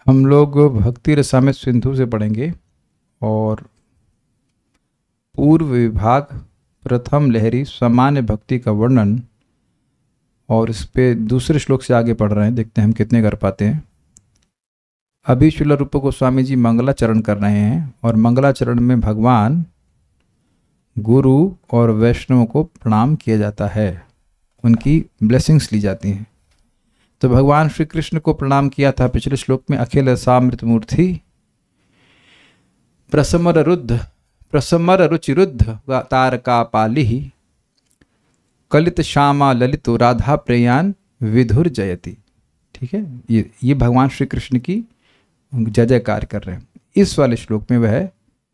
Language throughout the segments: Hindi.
हम लोग भक्ति रसामृत सिंधु से पढ़ेंगे और पूर्व विभाग प्रथम लहरी सामान्य भक्ति का वर्णन और इस पे दूसरे श्लोक से आगे पढ़ रहे हैं। देखते हैं हम कितने कर पाते हैं। अभी श्रील रूप गोस्वामी जी मंगलाचरण कर रहे हैं और मंगलाचरण में भगवान गुरु और वैष्णव को प्रणाम किया जाता है, उनकी ब्लेसिंग्स ली जाती हैं। तो भगवान श्री कृष्ण को प्रणाम किया था पिछले श्लोक में। अखिल रसामृत मूर्ति प्रसमर रुचिरुद्ध तारका पाली कलित श्यामा ललितो राधा प्रेयान विधुर जयति। ठीक है, ये भगवान श्री कृष्ण की जय जयकार कर रहे हैं। इस वाले श्लोक में वह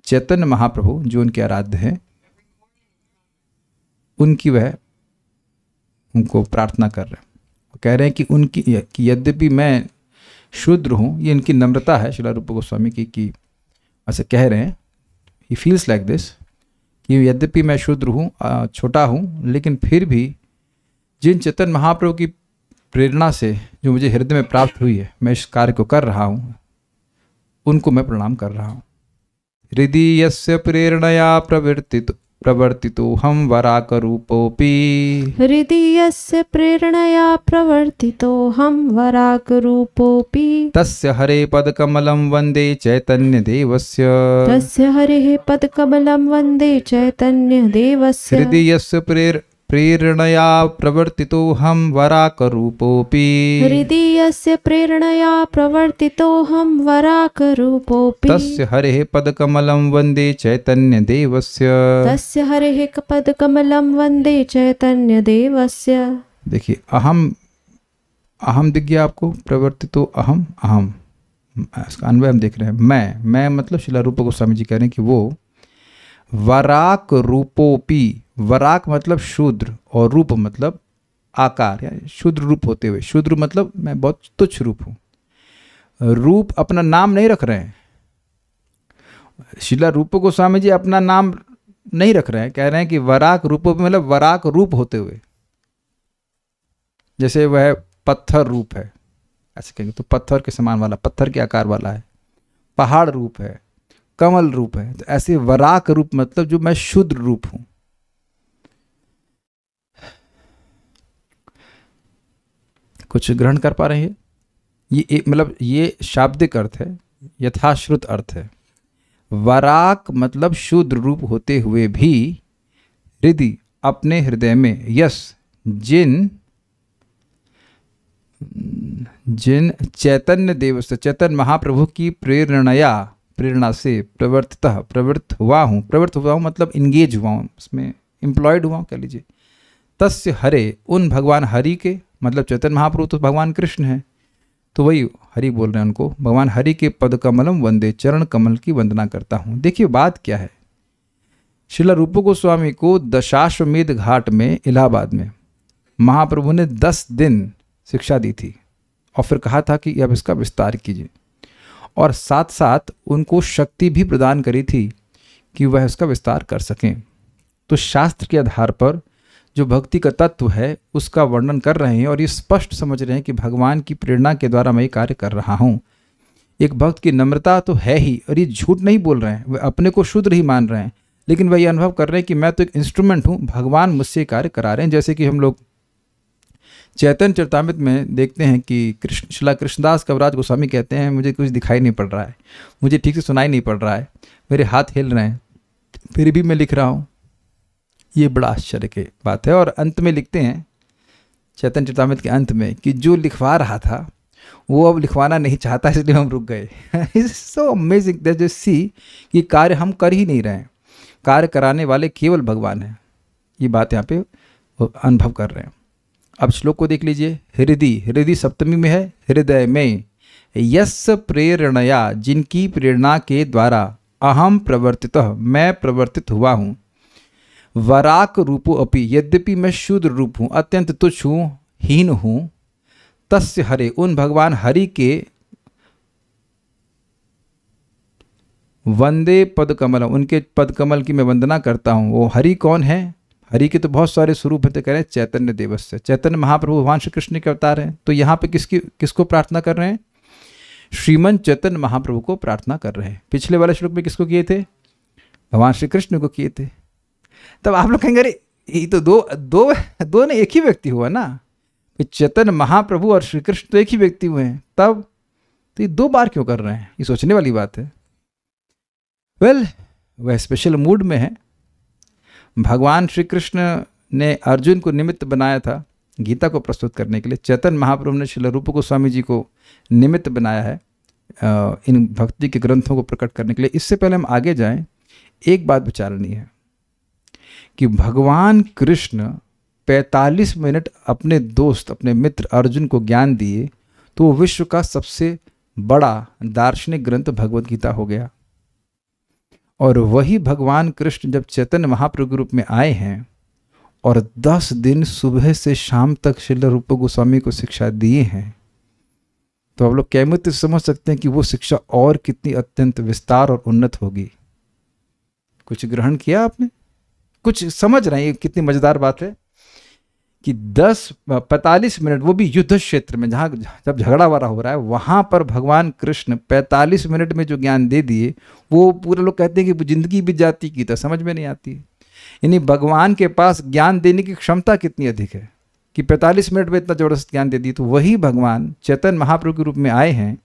चैतन्य महाप्रभु जो उनके आराध्य हैं उनकी वह उनको प्रार्थना कर रहे हैं। कह रहे हैं कि उनकी कि यद्यपि मैं शूद्र हूँ, ये इनकी नम्रता है श्रील रूप गोस्वामी की कि ऐसे कह रहे हैं। ही फील्स लाइक दिस कि यद्यपि मैं शूद्र हूँ, छोटा हूँ, लेकिन फिर भी जिन चेतन महाप्रभु की प्रेरणा से जो मुझे हृदय में प्राप्त हुई है, मैं इस कार्य को कर रहा हूँ, उनको मैं प्रणाम कर रहा हूँ। हृदि यस्य प्रेरणया प्रवर्तितो हम वराक रूपोपि हृदि यस्य प्रेरणया प्रवर्तितो हम वराक रूपोपि तस्य हरे पदकमलं वन्दे चैतन्यदेवस्य तस्य हरेः पदकमलं वन्दे चैतन्यदेवस्य हृदि यस्य प्रेरणया प्रवर्तितो हम वराक रूपोपि हृदि यस्य प्रेरणया प्रवर्तितो हम वराक रूपोपि तस्य हरेः पदकमलं वन्दे चैतन्यदेवस्य तस्य हरेः पदकमलं वन्दे चैतन्यदेवस्य। देखिए, अहम दिख गया आपको। प्रवर्तितो अहम इसका अन्वय हम देख रहे हैं। मैं मतलब श्रील रूप गोस्वामी जी कह रहे हैं कि वो वराक रूपोपि, वराक मतलब शूद्र और रूप मतलब आकार, यानी शूद्र रूप होते हुए। शूद्र मतलब मैं बहुत तुच्छ रूप हूँ। रूप अपना नाम नहीं रख रहे हैं। श्रील रूप गोस्वामी जी अपना नाम नहीं रख रहे हैं, कह रहे हैं कि वराक रूपोपि मतलब वराक रूप होते हुए। जैसे वह पत्थर रूप है, ऐसे कहेंगे तो पत्थर के समान वाला, पत्थर के आकार वाला है। पहाड़ रूप है, कमल रूप है। तो ऐसे वराक रूप मतलब जो मैं शुद्र रूप हूं। कुछ ग्रहण कर पा रहे हैं? ये मतलब ये शाब्दिक अर्थ है, यथाश्रुत अर्थ है। वराक मतलब शूद्र रूप होते हुए भी हृदय अपने हृदय में यस जिन चैतन्य देव से, चैतन्य महाप्रभु की प्रेरणा से प्रवृत्त हुआ हूँ मतलब इंगेज हुआ हूँ, उसमें एम्प्लॉयड हुआ हूँ कह लीजिए। तस्य हरे, उन भगवान हरि के, मतलब चैतन्य महाप्रभु तो भगवान कृष्ण है, तो वही हरि बोल रहे हैं उनको। भगवान हरि के पद कमलम वंदे, चरण कमल की वंदना करता हूँ। देखिए बात क्या है, श्रील रूप गोस्वामी को दशाश्वमेध घाट में इलाहाबाद में महाप्रभु ने 10 दिन शिक्षा दी थी और फिर कहा था कि अब इसका विस्तार कीजिए, और साथ साथ उनको शक्ति भी प्रदान करी थी कि वह इसका विस्तार कर सकें। तो शास्त्र के आधार पर जो भक्ति का तत्व है उसका वर्णन कर रहे हैं और ये स्पष्ट समझ रहे हैं कि भगवान की प्रेरणा के द्वारा मैं ये कार्य कर रहा हूँ। एक भक्त की नम्रता तो है ही, और ये झूठ नहीं बोल रहे हैं, वे अपने को शूद्र ही मान रहे हैं, लेकिन वह ये अनुभव कर रहे हैं कि मैं तो एक इंस्ट्रूमेंट हूँ, भगवान मुझसे कार्य करा रहे हैं। जैसे कि हम लोग चैतन्य चरितामृत में देखते हैं कि श्रील कृष्णदास कविराज गोस्वामी कहते हैं, मुझे कुछ दिखाई नहीं पड़ रहा है, मुझे ठीक से सुनाई नहीं पड़ रहा है, मेरे हाथ हिल रहे हैं, फिर भी मैं लिख रहा हूँ। ये बड़ा आश्चर्य की बात है। और अंत में लिखते हैं चैतन्य चरितामृत के अंत में कि जो लिखवा रहा था वो अब लिखवाना नहीं चाहता, इसलिए हम रुक गए। It's so amazing that you see कि कार्य हम कर ही नहीं रहे हैं, कार्य कराने वाले केवल भगवान हैं। ये बात यहाँ पे अनुभव कर रहे हैं। अब श्लोक को देख लीजिए। हृदय सप्तमी में है, हृदय में यस प्रेरणया, जिनकी प्रेरणा के द्वारा अहम प्रवर्तित, मैं प्रवर्तित हुआ हूँ। वराक रूपो अपि, यद्यपि मैं शूद्र रूप हूँ, अत्यंत तुच्छ हूँ, हीन हूँ। तस्य हरे, उन भगवान हरि के वंदे पद कमल, उनके पद कमल की मैं वंदना करता हूँ। वो हरि कौन है? हरि के तो बहुत सारे स्वरूप है, तो कह रहे हैं चैतन्य देवस्य, चैतन्य महाप्रभु भगवान श्री कृष्ण के अवतार हैं। तो यहाँ पे किसको प्रार्थना कर रहे हैं? श्रीमन चैतन्य महाप्रभु को प्रार्थना कर रहे हैं। पिछले वाले श्लोक में किसको किए थे? भगवान श्री कृष्ण को किए थे। तब आप लोग कहेंगे अरे ये तो दो ने एक ही व्यक्ति हुआ ना, चैतन्य महाप्रभु और श्री कृष्ण तो एक ही व्यक्ति हुए हैं, तब तो ये 2 बार क्यों कर रहे हैं? ये सोचने वाली बात है। वह स्पेशल मूड में है। भगवान श्री कृष्ण ने अर्जुन को निमित्त बनाया था गीता को प्रस्तुत करने के लिए, चैतन्य महाप्रभु ने श्रील रूप गोस्वामी जी को निमित्त बनाया है इन भक्ति के ग्रंथों को प्रकट करने के लिए। इससे पहले हम आगे जाएं, एक बात विचारनी है कि भगवान कृष्ण 45 मिनट अपने दोस्त, अपने मित्र अर्जुन को ज्ञान दिए, तो वो विश्व का सबसे बड़ा दार्शनिक ग्रंथ भगवत गीता हो गया। और वही भगवान कृष्ण जब चैतन्य महाप्रभु के रूप में आए हैं और 10 दिन सुबह से शाम तक श्रील रूप गोस्वामी को शिक्षा दिए हैं, तो आप लोग कैमत से समझ सकते हैं कि वो शिक्षा और कितनी अत्यंत विस्तार और उन्नत होगी। कुछ ग्रहण किया आपने? कुछ समझ रहे हैं? ये कितनी मजेदार बात है कि 45 मिनट, वो भी युद्ध क्षेत्र में जहाँ जब झगड़ा वगड़ा हो रहा है, वहाँ पर भगवान कृष्ण 45 मिनट में जो ज्ञान दे दिए, वो पूरे लोग कहते हैं कि जिंदगी बीत जाती की तो समझ में नहीं आती है। यानी भगवान के पास ज्ञान देने की क्षमता कितनी अधिक है कि 45 मिनट में इतना जबरदस्त ज्ञान दे दी। तो वही भगवान चैतन्य महाप्रभु के रूप में आए हैं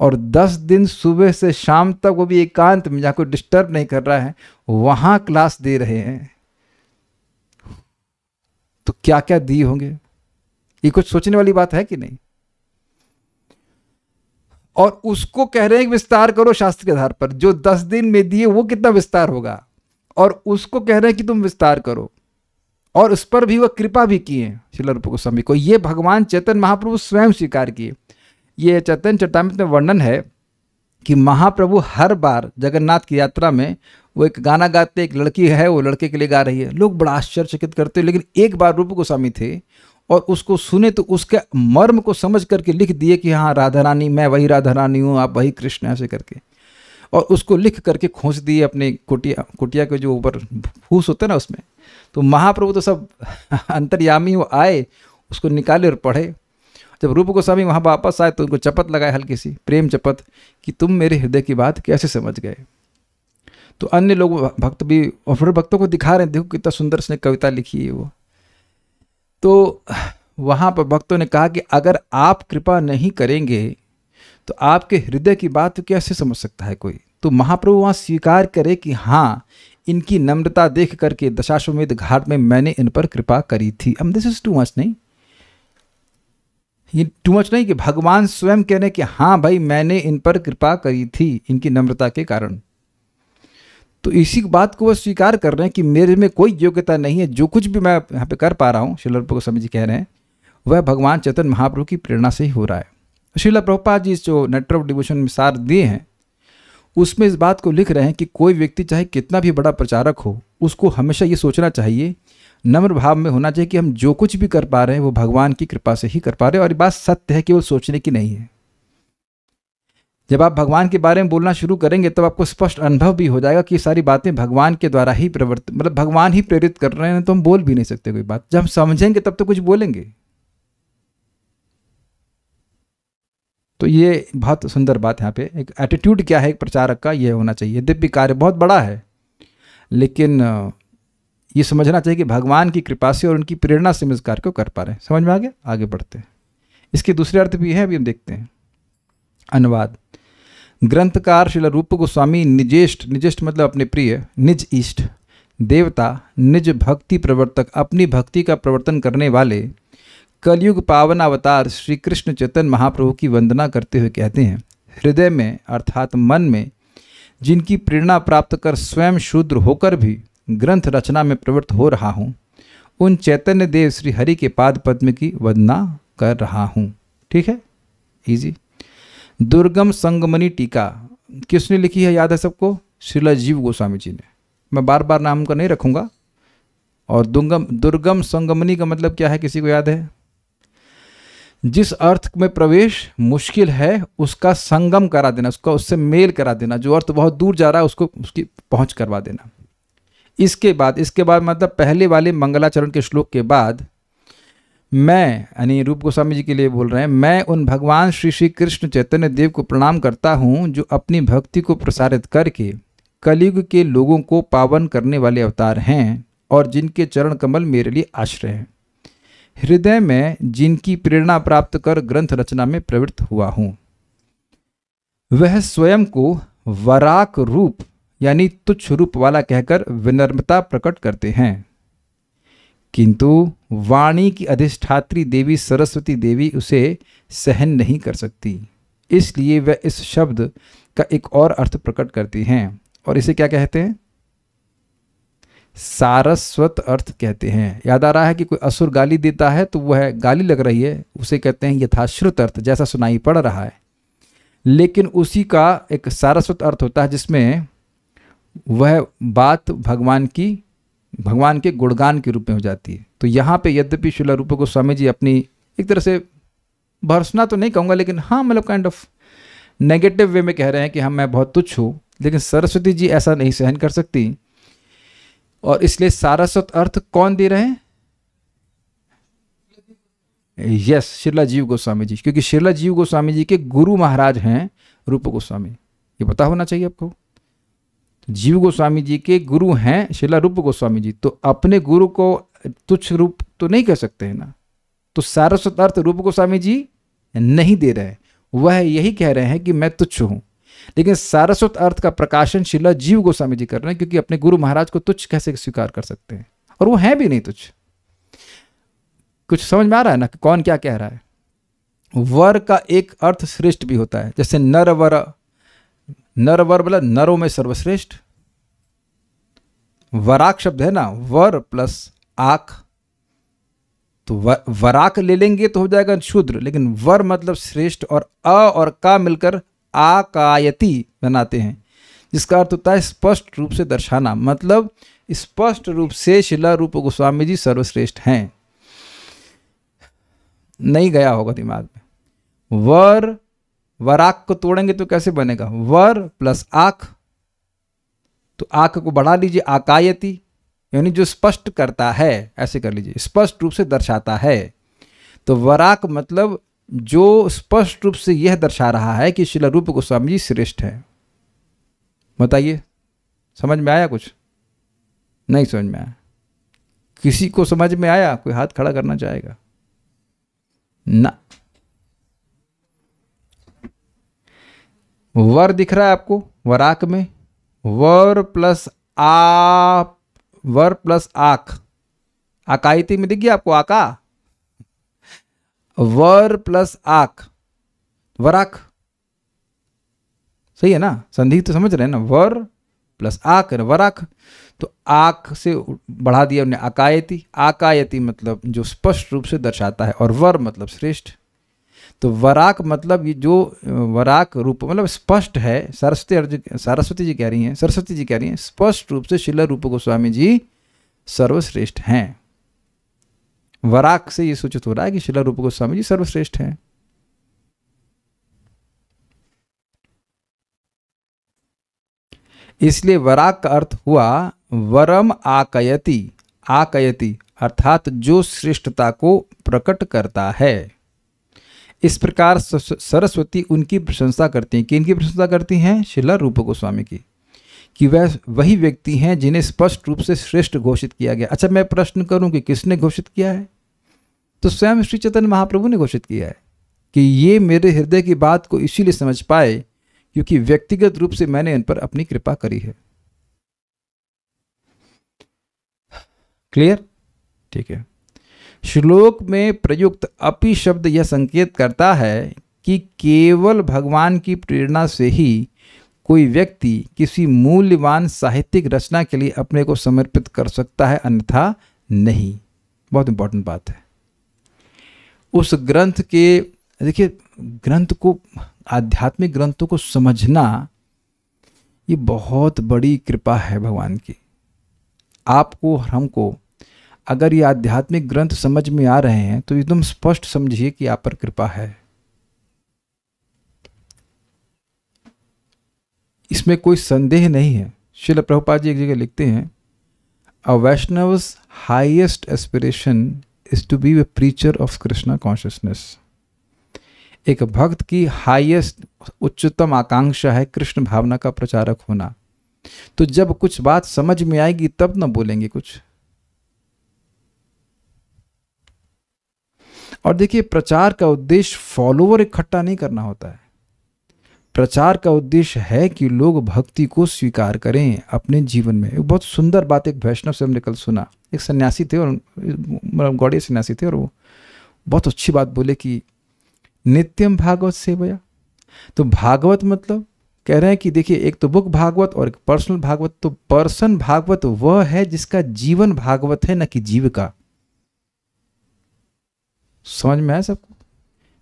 और 10 दिन सुबह से शाम तक, वो भी एकांत में, जहाँ कोई डिस्टर्ब नहीं कर रहा है, वहाँ क्लास दे रहे हैं। तो क्या क्या दिए होंगे? ये कुछ सोचने वाली बात है कि नहीं? और उसको कह रहे हैं कि विस्तार करो शास्त्र के आधार पर। जो 10 दिन में दिए वो कितना विस्तार होगा, और उसको कह रहे हैं कि तुम विस्तार करो, और उस पर भी वह कृपा भी किए श्रील रूप गोस्वामी को। ये भगवान चैतन्य महाप्रभु स्वयं स्वीकार किए। ये चैतन्य चरितामृत में वर्णन है कि महाप्रभु हर बार जगन्नाथ की यात्रा में वो एक गाना गाते, एक लड़की है, वो लड़के के लिए गा रही है, लोग बड़ा आश्चर्यचकित करते हैं। लेकिन एक बार रूप गोस्वामी थे और उसको सुने तो उसके मर्म को समझ करके लिख दिए कि हाँ राधा रानी, मैं वही राधा रानी हूँ, आप वही कृष्ण, ऐसे करके, और उसको लिख करके खोस दिए अपने कुटिया के जो ऊपर फूस होते हैं ना उसमें। तो महाप्रभु तो सब अंतर्यामी, वो आए, उसको निकाले और पढ़े। जब रूप गोस्वामी वहाँ वापस आए तो उनको चपत लगाए, हल्की सी प्रेम चपत, कि तुम मेरे हृदय की बात कैसे समझ गए। तो अन्य लोग भक्त भी और फिर भक्तों को दिखा रहे हैं, देखो कितना सुंदर उसने कविता लिखी है वो। तो वहाँ पर भक्तों ने कहा कि अगर आप कृपा नहीं करेंगे तो आपके हृदय की बात कैसे समझ सकता है कोई। तो महाप्रभु वहाँ स्वीकार करे कि हाँ, इनकी नम्रता देख करके दशाश्वमेध घाट में मैंने इन पर कृपा करी थी। दिस इज टू मच नहीं, ये टू मच नहीं कि भगवान स्वयं कह रहे कि हाँ भाई मैंने इन पर कृपा करी थी इनकी नम्रता के कारण। तो इसी बात को वो स्वीकार कर रहे हैं कि मेरे में कोई योग्यता नहीं है, जो कुछ भी मैं यहाँ पे कर पा रहा हूँ, श्रील रूप गोस्वामी जी कह रहे हैं, वह भगवान चैतन्य महाप्रभु की प्रेरणा से ही हो रहा है। श्रील प्रभुपाद जी जो नेटर ऑफ डिवोशन में सार दिए हैं, उसमें इस बात को लिख रहे हैं कि कोई व्यक्ति चाहे कितना भी बड़ा प्रचारक हो, उसको हमेशा ये सोचना चाहिए, नम्र भाव में होना चाहिए कि हम जो कुछ भी कर पा रहे हैं वो भगवान की कृपा से ही कर पा रहे हैं। और ये बात सत्य है, केवल सोचने की नहीं है। जब आप भगवान के बारे में बोलना शुरू करेंगे तब आपको स्पष्ट अनुभव भी हो जाएगा कि ये सारी बातें भगवान के द्वारा ही प्रवर्तित, मतलब भगवान ही प्रेरित कर रहे हैं, तो हम बोल भी नहीं सकते कोई बात। जब हम समझेंगे तब तो कुछ बोलेंगे। तो ये बहुत सुंदर बात यहाँ पे, एक एटीट्यूड क्या है एक प्रचारक का, ये होना चाहिए। दिव्य कार्य बहुत बड़ा है, लेकिन ये समझना चाहिए कि भगवान की कृपा से और उनकी प्रेरणा से हम इस कार्य को कर पा रहे हैं। समझ में आ गया? आगे बढ़ते हैं। इसके दूसरे अर्थ भी हैं, अभी हम देखते हैं। अनुवाद। ग्रंथकार श्रील रूप गोस्वामी निजेष्ट, निजेष्ट मतलब अपने प्रिय, निज इष्ट देवता, निज भक्ति प्रवर्तक, अपनी भक्ति का प्रवर्तन करने वाले कलयुग पावन अवतार श्री कृष्ण चैतन्य महाप्रभु की वंदना करते हुए कहते हैं, हृदय में अर्थात मन में जिनकी प्रेरणा प्राप्त कर स्वयं शूद्र होकर भी ग्रंथ रचना में प्रवृत्त हो रहा हूँ, उन चैतन्य देव श्री हरि के पाद पद्म की वंदना कर रहा हूँ। ठीक है, इजी। दुर्गम संगमनी टीका किसने लिखी है, याद है सबको? श्रील जीव गोस्वामी जी ने। मैं बार बार नाम उनका नहीं रखूँगा। और दुर्गम संगमनी का मतलब क्या है, किसी को याद है? जिस अर्थ में प्रवेश मुश्किल है उसका संगम करा देना, उसका उससे मेल करा देना। जो अर्थ बहुत दूर जा रहा है उसको उसकी पहुंच करवा देना। इसके बाद मतलब पहले वाले मंगलाचरण के श्लोक के बाद मैं, यानी रूप गोस्वामी जी के लिए बोल रहे हैं, मैं उन भगवान श्री श्री कृष्ण चैतन्य देव को प्रणाम करता हूँ जो अपनी भक्ति को प्रसारित करके कलयुग के लोगों को पावन करने वाले अवतार हैं और जिनके चरण कमल मेरे लिए आश्रय हैं। हृदय में जिनकी प्रेरणा प्राप्त कर ग्रंथ रचना में प्रवृत्त हुआ हूँ। वह स्वयं को वराक रूप यानी तुच्छ रूप वाला कहकर विनम्रता प्रकट करते हैं, किंतु वाणी की अधिष्ठात्री देवी सरस्वती देवी उसे सहन नहीं कर सकती, इसलिए वह इस शब्द का एक और अर्थ प्रकट करती हैं और इसे क्या कहते हैं? सारस्वत अर्थ कहते हैं। याद आ रहा है कि कोई असुर गाली देता है तो वह गाली लग रही है, उसे कहते हैं यथाश्रुत अर्थ, जैसा सुनाई पड़ रहा है। लेकिन उसी का एक सारस्वत अर्थ होता है जिसमें वह बात भगवान के गुणगान के रूप में हो जाती है। तो यहाँ पे यद्यपि श्रील रूप गोस्वामी जी अपनी एक तरह से भर्सना तो नहीं कहूँगा, लेकिन हाँ मतलब काइंड ऑफ नेगेटिव वे में कह रहे हैं कि मैं बहुत तुच्छ हूँ, लेकिन सरस्वती जी ऐसा नहीं सहन कर सकती और इसलिए सारस्वत अर्थ कौन दे रहे हैं? यस, श्रीला जीव गोस्वामी जी, क्योंकि श्रीला जीव गोस्वामी जी के गुरु महाराज हैं रूप गोस्वामी, ये पता होना चाहिए आपको। जीव गोस्वामी जी के गुरु हैं श्रीला रूप गोस्वामी जी, तो अपने गुरु को तुच्छ रूप तो नहीं कह सकते हैं ना। तो सारस्वत अर्थ रूप गोस्वामी जी नहीं दे रहे हैं, वह यही कह रहे हैं कि मैं तुच्छ हूं, लेकिन सारस्वत अर्थ का प्रकाशन श्रीला जीव गोस्वामी जी कर रहे हैं, क्योंकि अपने गुरु महाराज को तुच्छ कैसे स्वीकार कर सकते हैं, और वो हैं भी नहीं तुच्छ। कुछ समझ में आ रहा है ना कि कौन क्या कह रहा है? वर का एक अर्थ श्रेष्ठ भी होता है, जैसे नरवर, नरवर मतलब नरों में सर्वश्रेष्ठ। वराक शब्द है ना, वर प्लस आख, तो वराक ले लेंगे तो हो जाएगा शूद्र, लेकिन वर मतलब श्रेष्ठ, और अ और का मिलकर आकायति बनाते हैं, जिसका अर्थ होता है स्पष्ट रूप से दर्शाना, मतलब स्पष्ट रूप से श्रीला रूप गोस्वामी जी सर्वश्रेष्ठ हैं। नहीं गया होगा दिमाग में। वर, वराक को तोड़ेंगे तो कैसे बनेगा? वर प्लस आख, तो आख को बढ़ा लीजिए आकायति, यानी जो स्पष्ट करता है, ऐसे कर लीजिए, स्पष्ट रूप से दर्शाता है। तो वराक मतलब जो स्पष्ट रूप से यह दर्शा रहा है कि श्रील रूप गोस्वामी जी श्रेष्ठ है। बताइए, समझ में आया? कुछ नहीं समझ में आया? किसी को समझ में आया? कोई हाथ खड़ा करना चाहेगा? ना। वर दिख रहा है आपको वराक में? वर प्लस आख, आकायती में दिख गया आपको आका? वर प्लस आख, वराक, सही है ना? संधि तो समझ रहे हैं ना, वर प्लस आख वराक। तो आख से बढ़ा दिया उन्हें आकायति, आकायति मतलब जो स्पष्ट रूप से दर्शाता है, और वर मतलब श्रेष्ठ। तो वराक मतलब ये जो वराक रूप मतलब स्पष्ट है, सरस्वती जी कह रही हैं स्पष्ट रूप से श्रील रूप गोस्वामी जी सर्वश्रेष्ठ हैं। वराक से ये सूचित हो रहा है कि श्रील रूप गोस्वामी जी सर्वश्रेष्ठ हैं। इसलिए वराक का अर्थ हुआ वरम आकयति, आकयति अर्थात जो श्रेष्ठता को प्रकट करता है। इस प्रकार सरस्वती उनकी प्रशंसा करती हैं। किनकी प्रशंसा करती हैं? श्रील रूप गोस्वामी की, कि वह वही व्यक्ति हैं जिन्हें स्पष्ट रूप से श्रेष्ठ घोषित किया गया। अच्छा, मैं प्रश्न करूं कि किसने घोषित किया है? तो स्वयं श्री चैतन्य महाप्रभु ने घोषित किया है कि ये मेरे हृदय की बात को इसीलिए समझ पाए क्योंकि व्यक्तिगत रूप से मैंने इन पर अपनी कृपा करी है। क्लियर? ठीक है। श्लोक में प्रयुक्त अपि शब्द यह संकेत करता है कि केवल भगवान की प्रेरणा से ही कोई व्यक्ति किसी मूल्यवान साहित्यिक रचना के लिए अपने को समर्पित कर सकता है, अन्यथा नहीं। बहुत इंपॉर्टेंट बात है। उस ग्रंथ के, देखिए ग्रंथ को, आध्यात्मिक ग्रंथों को समझना ये बहुत बड़ी कृपा है भगवान की। आपको और हमको अगर ये आध्यात्मिक ग्रंथ समझ में आ रहे हैं तो एकदम स्पष्ट समझिए कि आप पर कृपा है। इसमें कोई संदेह नहीं है। श्रील प्रभुपाद जी एक जगह लिखते हैं, a Vaishnava's highest aspiration is to be a preacher of Krishna consciousness. एक भक्त की हाईएस्ट उच्चतम आकांक्षा है कृष्ण भावना का प्रचारक होना। तो जब कुछ बात समझ में आएगी तब ना बोलेंगे कुछ। और देखिए, प्रचार का उद्देश्य फॉलोवर इकट्ठा नहीं करना होता है। प्रचार का उद्देश्य है कि लोग भक्ति को स्वीकार करें अपने जीवन में। एक बहुत सुंदर बात एक वैष्णव से हमने कल सुना। एक सन्यासी थे, और गौड़ीय सन्यासी थे, और वो बहुत अच्छी बात बोले कि नित्यम भागवत सेवया। तो भागवत मतलब कह रहे हैं कि देखिए, एक तो बुक भागवत और एक पर्सनल भागवत। तो पर्सन भागवत वह है जिसका जीवन भागवत है, न कि जीविका। समझ में आया सबको?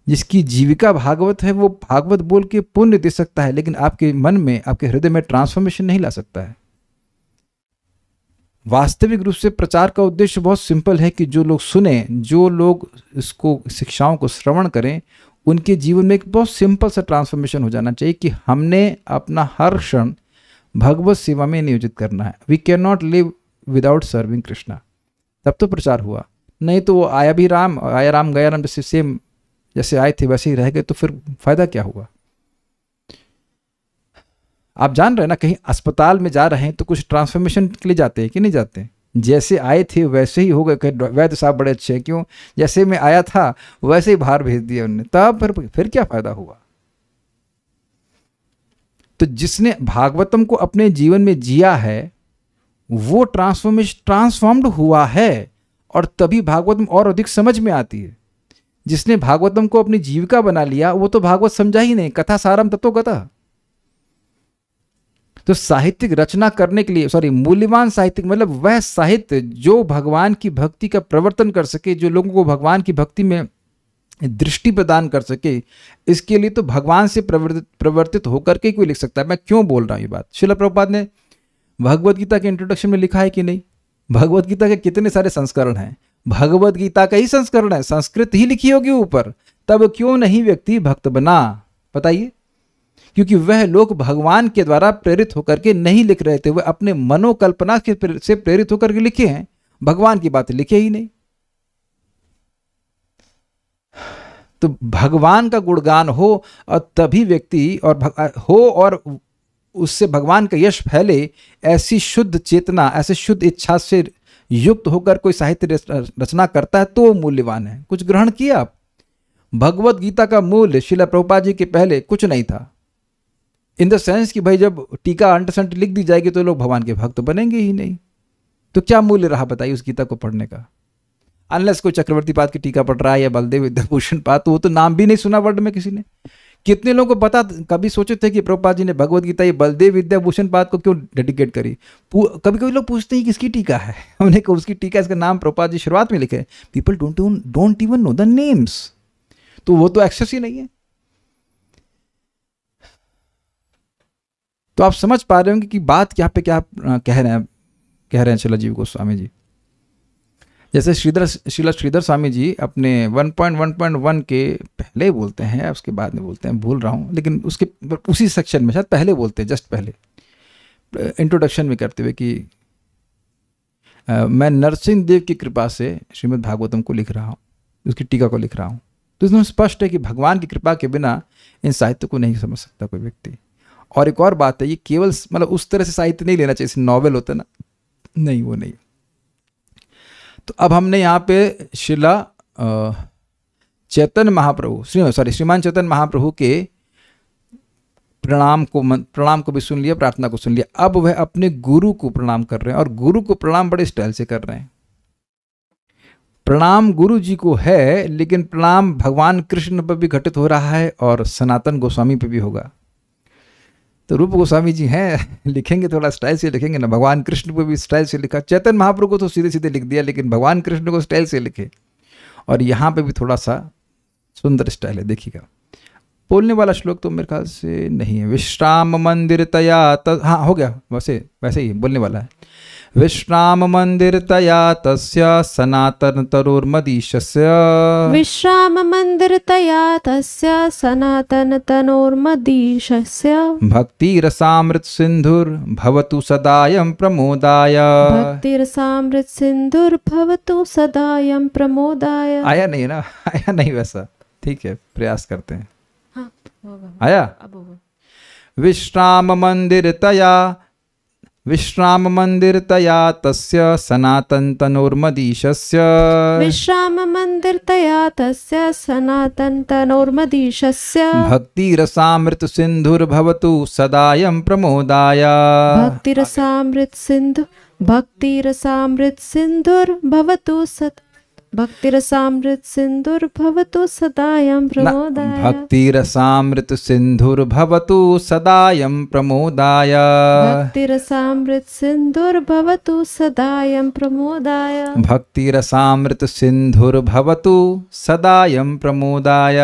जिसकी जीविका भागवत है वो भागवत बोल के पुण्य दे सकता है, लेकिन आपके मन में, आपके हृदय में ट्रांसफॉर्मेशन नहीं ला सकता है। वास्तविक रूप से प्रचार का उद्देश्य बहुत सिंपल है कि जो लोग सुने, जो लोग इसको शिक्षाओं को श्रवण करें, उनके जीवन में एक बहुत सिंपल सा ट्रांसफॉर्मेशन हो जाना चाहिए कि हमने अपना हर क्षण भगवत सेवा में नियोजित करना है। We can not live without serving Krishna. तब तो प्रचार हुआ। नहीं तो वो आया भी राम, आया राम गया राम, जैसे सेम जैसे आए थे वैसे ही रह गए, तो फिर फायदा क्या हुआ? आप जान रहे हैं ना, कहीं अस्पताल में जा रहे हैं तो कुछ ट्रांसफॉर्मेशन के लिए जाते हैं कि नहीं जाते? जैसे आए थे वैसे ही हो गए। वैद्य साहब बड़े अच्छे हैं, क्यों? जैसे मैं आया था वैसे ही बाहर भेज दिया उन्होंने। तब फिर क्या फायदा हुआ? तो जिसने भागवतम को अपने जीवन में जिया है वो ट्रांसफॉर्म्ड हुआ है, और तभी भागवतम और अधिक समझ में आती है। जिसने भागवतम को अपनी जीविका बना लिया वो तो भागवत समझा ही नहीं। कथा सारम तत्व कथा। तो साहित्यिक रचना करने के लिए, मूल्यवान साहित्यिक मतलब वह साहित्य जो भगवान की भक्ति का प्रवर्तन कर सके, जो लोगों को भगवान की भक्ति में दृष्टि प्रदान कर सके, इसके लिए तो भगवान से प्रवर्तित होकर के कोई लिख सकता है। मैं क्यों बोल रहा हूं ये बात? श्रील प्रभुपाद ने भगवत गीता के इंट्रोडक्शन में लिखा है कि नहीं? भगवत गीता के कितने सारे संस्करण हैं? भगवत गीता का ही संस्करण है, संस्कृत ही लिखी होगी ऊपर। तब क्यों नहीं व्यक्ति भक्त बना? बताइए। क्योंकि वह लोग भगवान के द्वारा प्रेरित होकर के नहीं लिख रहे थे, वह अपने मनोकल्पना से प्रेरित होकर के लिखे हैं। भगवान की बातें लिखे ही नहीं। तो भगवान का गुणगान हो और तभी व्यक्ति और उससे भगवान का यश फैले, ऐसी शुद्ध चेतना, ऐसे शुद्ध इच्छा से युक्त होकर कोई साहित्य रचना करता है तो मूल्यवान है। कुछ ग्रहण किया आप? भगवत गीता का मूल्य श्रील प्रभुपाद जी के पहले कुछ नहीं था, इन द सेंस कि भाई जब टीका अंटसंट लिख दी जाएगी तो लोग भगवान के भक्त बनेंगे ही नहीं। तो क्या मूल्य रहा बताइए उस गीता को पढ़ने का? अनलेस कोई चक्रवर्ती पाद की टीका पढ़ रहा है या बलदेव विद्याभूषण पाद, तो वो तो नाम भी नहीं सुना वर्ल्ड में किसी ने। कितने लोगों को पता, कभी सोचे थे कि प्रभुपाद जी ने भगवत गीता ये बलदेव विद्याभूषण पाद को क्यों डेडिकेट करी? कभी कभी लोग पूछते हैं किसकी टीका है। हमने कहा उसकी टीका, इसका नाम प्रभुपाद जी शुरुआत में लिखे। People don't even know the names. तो वो तो एक्सेस ही नहीं है। तो आप समझ पा रहे होंगे कि बात यहाँ पे क्या कह रहे हैं श्रील गोस्वामी जी। जैसे श्रील श्रीधर स्वामी जी अपने 1.1.1 के पहले बोलते हैं, उसके बाद में बोलते हैं, भूल रहा हूँ, लेकिन उसके उसी सेक्शन में शायद पहले बोलते हैं, जस्ट पहले इंट्रोडक्शन में करते हुए कि मैं नरसिंह देव की कृपा से श्रीमद् भागवतम को लिख रहा हूँ, उसकी टीका को लिख रहा हूँ। तो इसमें स्पष्ट है कि भगवान की कृपा के बिना इन साहित्य को नहीं समझ सकता कोई व्यक्ति। और एक और बात है, ये केवल मतलब उस तरह से साहित्य नहीं लेना चाहिए, जैसे नॉवेल होता है ना, नहीं, वो नहीं। तो अब हमने यहाँ पे श्रीला चैतन्य महाप्रभु श्रीमान चैतन्य महाप्रभु के प्रणाम को भी सुन लिया, प्रार्थना को सुन लिया। अब वह अपने गुरु को प्रणाम कर रहे हैं, और गुरु को प्रणाम बड़े स्टाइल से कर रहे हैं। प्रणाम गुरु जी को है, लेकिन प्रणाम भगवान कृष्ण पर भी घटित हो रहा है और सनातन गोस्वामी पे भी होगा। तो रूप गोस्वामी जी हैं, लिखेंगे थोड़ा स्टाइल से लिखेंगे ना, भगवान कृष्ण को भी स्टाइल से लिखा। चैतन्य महाप्रभु को तो सीधे सीधे लिख दिया, लेकिन भगवान कृष्ण को स्टाइल से लिखे। और यहाँ पे भी थोड़ा सा सुंदर स्टाइल है, देखिएगा। बोलने वाला श्लोक तो मेरे ख्याल से नहीं है। विश्राम मंदिर तया हाँ हो गया, वैसे ही बोलने वाला है। विश्राम मंदिर तया तस्य सनातन तरोर्मदीशस्य विश्राम मंदिर तया तस्य सनातन तनोर्मदीशस्य भक्तिरसामृत सिंधुर्भवतु सदायं प्रमोदाय। भक्तिरसामृत सिंधुर्भवतु सदायं प्रमोदाय। आया नहीं ना, आया नहीं वैसा, ठीक है, प्रयास करते हैं। हाँ, होगा। आया। अब होगा। विश्राम मंदिर तया तस्य सनातन तनोर्मदीशस्य विश्राम मंदिर तया तस्य सनातन तनोर्मदीशस्य भक्तिरसामृत सिंधुर्भवतु सदायं प्रमोदाय। भक्तिरसामृत सिंधु भक्तिरसामृत सिंधुर्भवतु सत भक्तिरसामृत सिंधुर्भवतु सदायं प्रमोदाय। भक्तिरसामृत सिंधुर्भवतु सदायं प्रमोदाय। भक्तिरसामृत सिंधुर्भवतु सदायं प्रमोदाय। भक्तिरसामृत सिंधुर्भवतु सदायं प्रमोदाय।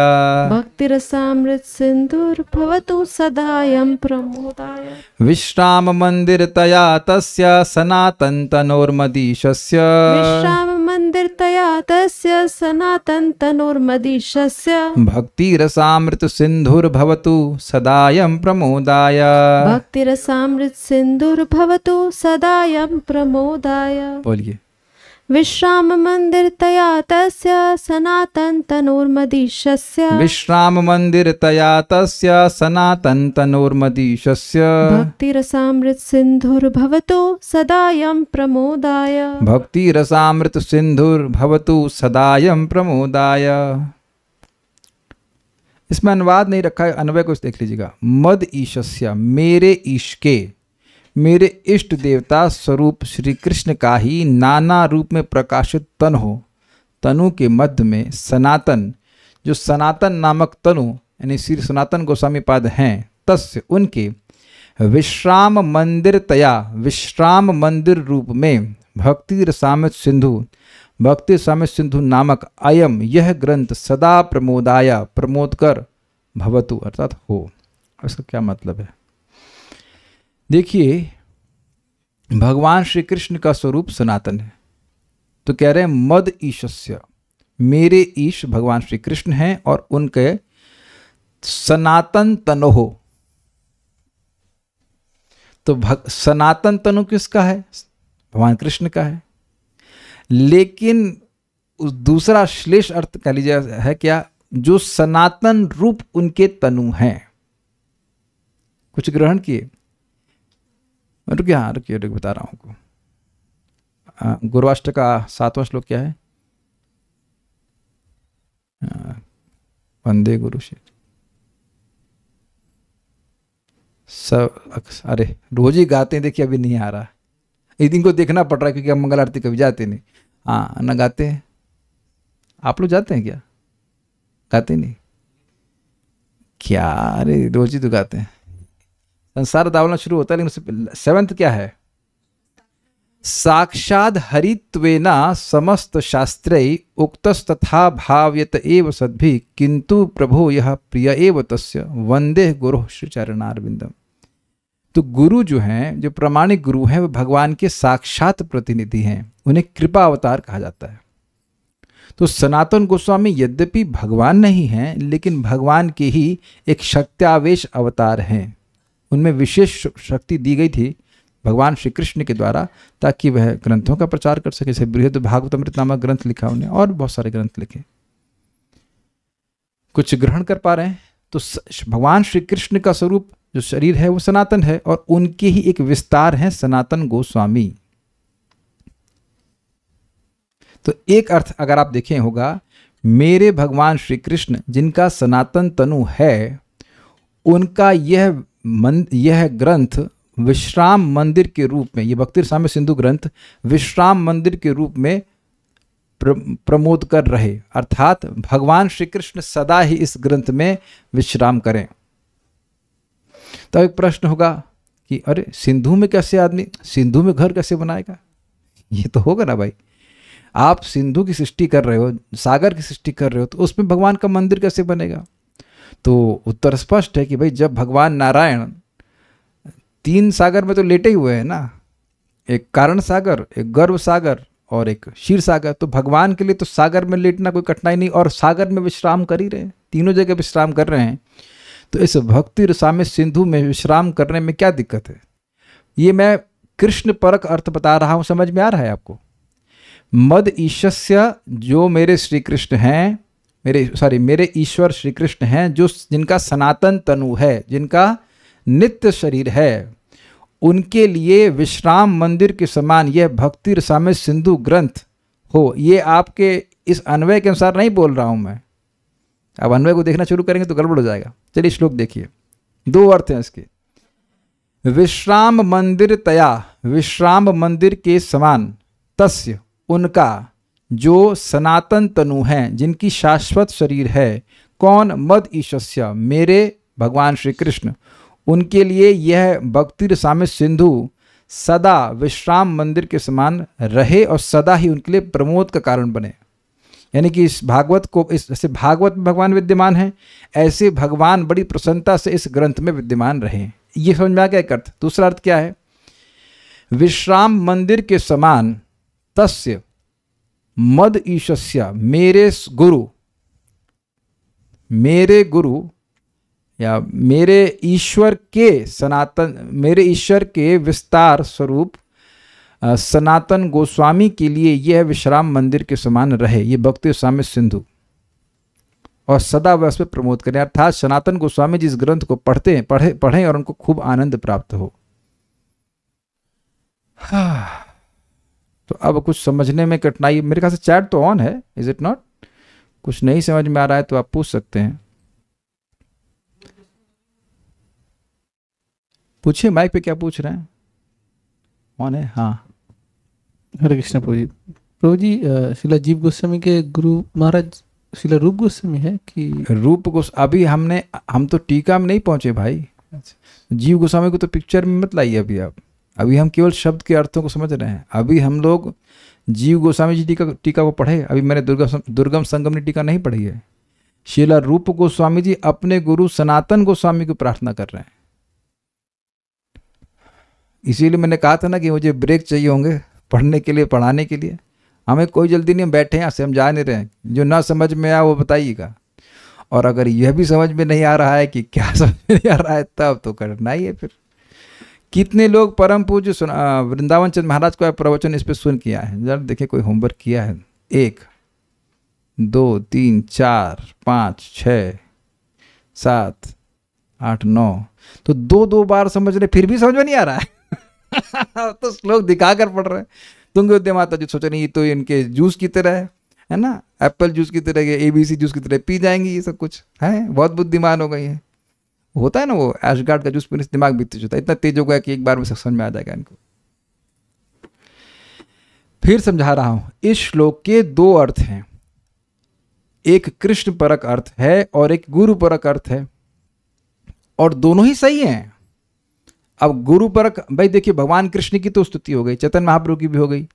भक्तिरसामृत सिंधुर्भवतु सदायं प्रमोदाय। विश्राम मंदिर तया तस्य सनातन तनोर्मदीशस्य विश्राम मंदिर तया तस्य सनातन तनोर्मदीशस्य भक्तिरसामृत सिंधुर्भवतु सदायं प्रमोदाय। भक्तिरसामृत सिंधुर्भवतु सदायं प्रमोदाय। बोलिए। विश्राम मंदिर तया तस्य सनातन तनोर्मदीशस्य विश्राम मंदिर तया तस्य सनातन तनोर्मदीशस्य भक्तिरसामृत सिंधुर्भवतु सदायं प्रमोदाय। भक्तिरसामृत सिंधुर्भवतु सदायं प्रमोदाय। इसमें अनुवाद नहीं रखा है, अन्वय को देख लीजिएगा। मद ईशस्य, मेरे ईश के, मेरे इष्ट देवता स्वरूप श्री कृष्ण का ही नाना रूप में प्रकाशित तन हो, तनु के मध्य में सनातन, जो सनातन नामक तनु यानी श्री सनातन गोस्वामी पाद हैं, तस्य उनके विश्राम मंदिर तया, विश्राम मंदिर रूप में भक्ति रसामृत सिंधु, भक्ति रसामृत सिंधु नामक अयम यह ग्रंथ सदा प्रमोदाय, प्रमोद कर भवतु अर्थात हो। इसका क्या मतलब है? देखिए, भगवान श्री कृष्ण का स्वरूप सनातन है, तो कह रहे हैं मद ईशस्य, मेरे ईश भगवान श्री कृष्ण हैं और उनके सनातन तनोह, तो सनातन तनु किसका है? भगवान कृष्ण का है। लेकिन दूसरा श्लेष अर्थ कह लीजिए है क्या? जो सनातन रूप उनके तनु हैं। कुछ ग्रहण किए? रुकिए, हाँ रुकिए, बता रहा हूँ आपको। गुरुवाष्टक का 7वां श्लोक क्या है? वंदे गुरु श्री सब, अरे रोज ही गाते हैं, देखिए अभी नहीं आ रहा, एक दिन को देखना पड़ रहा है क्योंकि हम मंगल आरती कभी जाते नहीं। हाँ ना, गाते हैं। आप लोग जाते हैं क्या? गाते नहीं क्या? अरे रोज ही तो गाते हैं। संसार दावना शुरू होता है, लेकिन 7th क्या है? साक्षाद हरित्वेना समस्त शास्त्रै उक्तस्तथा भाव्यत एव सद्भिः किंतु प्रभो यह प्रिय एव तस्य वंदे गुरु श्री चरणारविंदम। तो गुरु जो हैं, जो प्रामाणिक गुरु हैं, वो भगवान के साक्षात प्रतिनिधि हैं, उन्हें कृपा अवतार कहा जाता है। तो सनातन गोस्वामी यद्यपि भगवान नहीं हैं, लेकिन भगवान के ही एक शक्त्यावेश अवतार हैं। उनमें विशेष शक्ति दी गई थी भगवान श्री कृष्ण के द्वारा, ताकि वह ग्रंथों का प्रचार कर सके। जैसे बृहद भागवतमृत नामक ग्रंथ लिखा उन्हें, और बहुत सारे ग्रंथ लिखे। कुछ ग्रहण कर पा रहे हैं? तो भगवान श्री कृष्ण का स्वरूप जो शरीर है वो सनातन है, और उनके ही एक विस्तार है सनातन गोस्वामी। तो एक अर्थ अगर आप देखें होगा, मेरे भगवान श्री कृष्ण जिनका सनातन तनु है, उनका यह ग्रंथ विश्राम मंदिर के रूप में, ये भक्ति रसामृत सिंधु ग्रंथ विश्राम मंदिर के रूप में प्रमोद कर रहे, अर्थात भगवान श्री कृष्ण सदा ही इस ग्रंथ में विश्राम करें। तो एक प्रश्न होगा कि अरे सिंधु में कैसे आदमी, सिंधु में घर कैसे बनाएगा? ये तो होगा ना भाई। आप सिंधु की सृष्टि कर रहे हो, सागर की सृष्टि कर रहे हो, तो उसमें भगवान का मंदिर कैसे बनेगा? तो उत्तर स्पष्ट है कि भाई जब भगवान नारायण 3 सागर में तो लेटे हुए हैं ना, एक कारण सागर, एक गर्भ सागर और एक क्षीर सागर। तो भगवान के लिए तो सागर में लेटना कोई कठिनाई नहीं, और सागर में विश्राम कर ही रहे हैं, तीनों जगह विश्राम कर रहे हैं। तो इस भक्ति रसामृत सिंधु में विश्राम करने में क्या दिक्कत है? ये मैं कृष्ण परक अर्थ बता रहा हूं, समझ में आ रहा है आपको? मद ईशस्य, जो मेरे श्री कृष्ण हैं, मेरे ईश्वर श्री कृष्ण हैं, जो जिनका सनातन तनु है, जिनका नित्य शरीर है, उनके लिए विश्राम मंदिर के समान यह भक्ति रसामृत सिंधु ग्रंथ हो। ये आपके इस अन्वय के अनुसार नहीं बोल रहा हूं मैं। अब अन्वय को देखना शुरू करेंगे तो गड़बड़ हो जाएगा। चलिए श्लोक देखिए, दो अर्थ हैं इसके। विश्राम मंदिर तया, विश्राम मंदिर के समान, तस्य, उनका, जो सनातन तनु हैं, जिनकी शाश्वत शरीर है। कौन? मद ईशस्य, मेरे भगवान श्री कृष्ण। उनके लिए यह भक्ति रसामृत सिंधु सदा विश्राम मंदिर के समान रहे और सदा ही उनके लिए प्रमोद का कारण बने। यानी कि इस भागवत को, इस जैसे भागवत में भगवान विद्यमान हैं, ऐसे भगवान बड़ी प्रसन्नता से इस ग्रंथ में विद्यमान रहे। ये समझ में आ गया एक अर्थ। दूसरा अर्थ क्या है? विश्राम मंदिर के समान, तस्य मद ईशस्य, मेरे गुरु या मेरे ईश्वर के सनातन, मेरे ईश्वर के विस्तार स्वरूप सनातन गोस्वामी के लिए यह विश्राम मंदिर के समान रहे, ये भक्ति रसामृत सिंधु, और सदा वह उस पर प्रमोद करें। अर्थात सनातन गोस्वामी जिस ग्रंथ को पढ़ें और उनको खूब आनंद प्राप्त हो। तो अब कुछ समझने में कठिनाई, मेरे ख्याल से चैट तो ऑन है, इज इट नॉट? कुछ नहीं समझ में आ रहा है तो आप पूछ सकते हैं। पूछिए, माइक पे क्या पूछ रहे हैं? ऑन है? हाँ। हरे कृष्ण प्रभु जी। प्रभु जी, शिला जीव गोस्वामी के गुरु महाराज शिला रूप गोस्वामी है कि? रूप गोस्वामी, अभी हम तो टीका में नहीं पहुंचे भाई। जीव गोस्वामी को तो पिक्चर में मत लाइए अभी आप। अभी हम केवल शब्द के अर्थों को समझ रहे हैं। अभी हम लोग जीव गोस्वामी जी टीका को पढ़े। अभी मैंने दुर्गम संगम ने टीका नहीं पढ़ी है। शिला रूप गोस्वामी जी अपने गुरु सनातन गोस्वामी को प्रार्थना कर रहे हैं। इसीलिए मैंने कहा था ना कि मुझे ब्रेक चाहिए होंगे पढ़ने के लिए, पढ़ाने के लिए। हमें कोई जल्दी नहीं, हम बैठे हैं, हम जा नहीं रहे हैं। जो ना समझ में आया वो बताइएगा, और अगर यह भी समझ में नहीं आ रहा है कि क्या समझ में नहीं आ रहा है, तब तो करना ही है फिर। कितने लोग परम पूज्य वृंदावन चंद्र महाराज का प्रवचन इस पर सुन किया है? जरा देखिए, कोई होमवर्क किया है? 1 2 3 4 5 6 7 8 9, तो 2 बार समझ रहे, फिर भी समझ में नहीं आ रहा है। तो श्लोक दिखा कर पढ़ रहे हैं। तुंग माता जी सोच रही, तो इनके जूस की तरह है ना, एप्पल जूस की तरह, ABC जूस की तरह पी जाएंगी ये सब कुछ है। बहुत बुद्धिमान हो गई है। होता है ना वो एशगार्ड का जूस पीने से दिमाग भी तेज होता है, इतना तेज हो गया कि एक बार में समझ में आ जाएगा इनको। फिर समझा रहा हूं, इस श्लोक के 2 अर्थ हैं। एक कृष्ण परक अर्थ है और एक गुरु परक अर्थ है, और दोनों ही सही हैं। अब गुरु परक, भाई देखिए, भगवान कृष्ण की तो स्तुति हो गई, चैतन्य महाप्रभु की भी हो गई,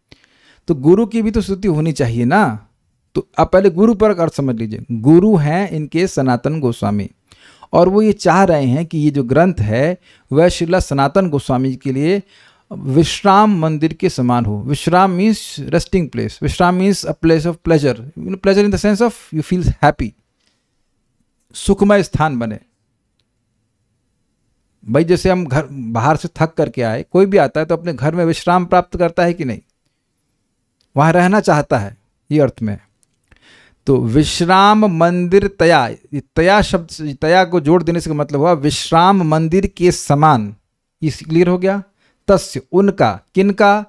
तो गुरु की भी तो स्तुति होनी चाहिए ना। तो अब पहले गुरु परक अर्थ समझ लीजिए। गुरु हैं इनके सनातन गोस्वामी, और वो ये चाह रहे हैं कि ये जो ग्रंथ है वह श्रीला सनातन गोस्वामी के लिए विश्राम मंदिर के समान हो। विश्राम मीन्स रेस्टिंग प्लेस, विश्राम means a place of pleasure, pleasure in the sense of you feel happy, सुखमय स्थान बने। भाई जैसे हम घर बाहर से थक करके आए, कोई भी आता है तो अपने घर में विश्राम प्राप्त करता है कि नहीं, वहां रहना चाहता है, ये अर्थ में। तो विश्राम मंदिर तया, तया शब्द, तया को जोड़ देने से मतलब हुआ विश्राम मंदिर के समान। ये क्लियर हो गया? तस्य, उनका, किनका?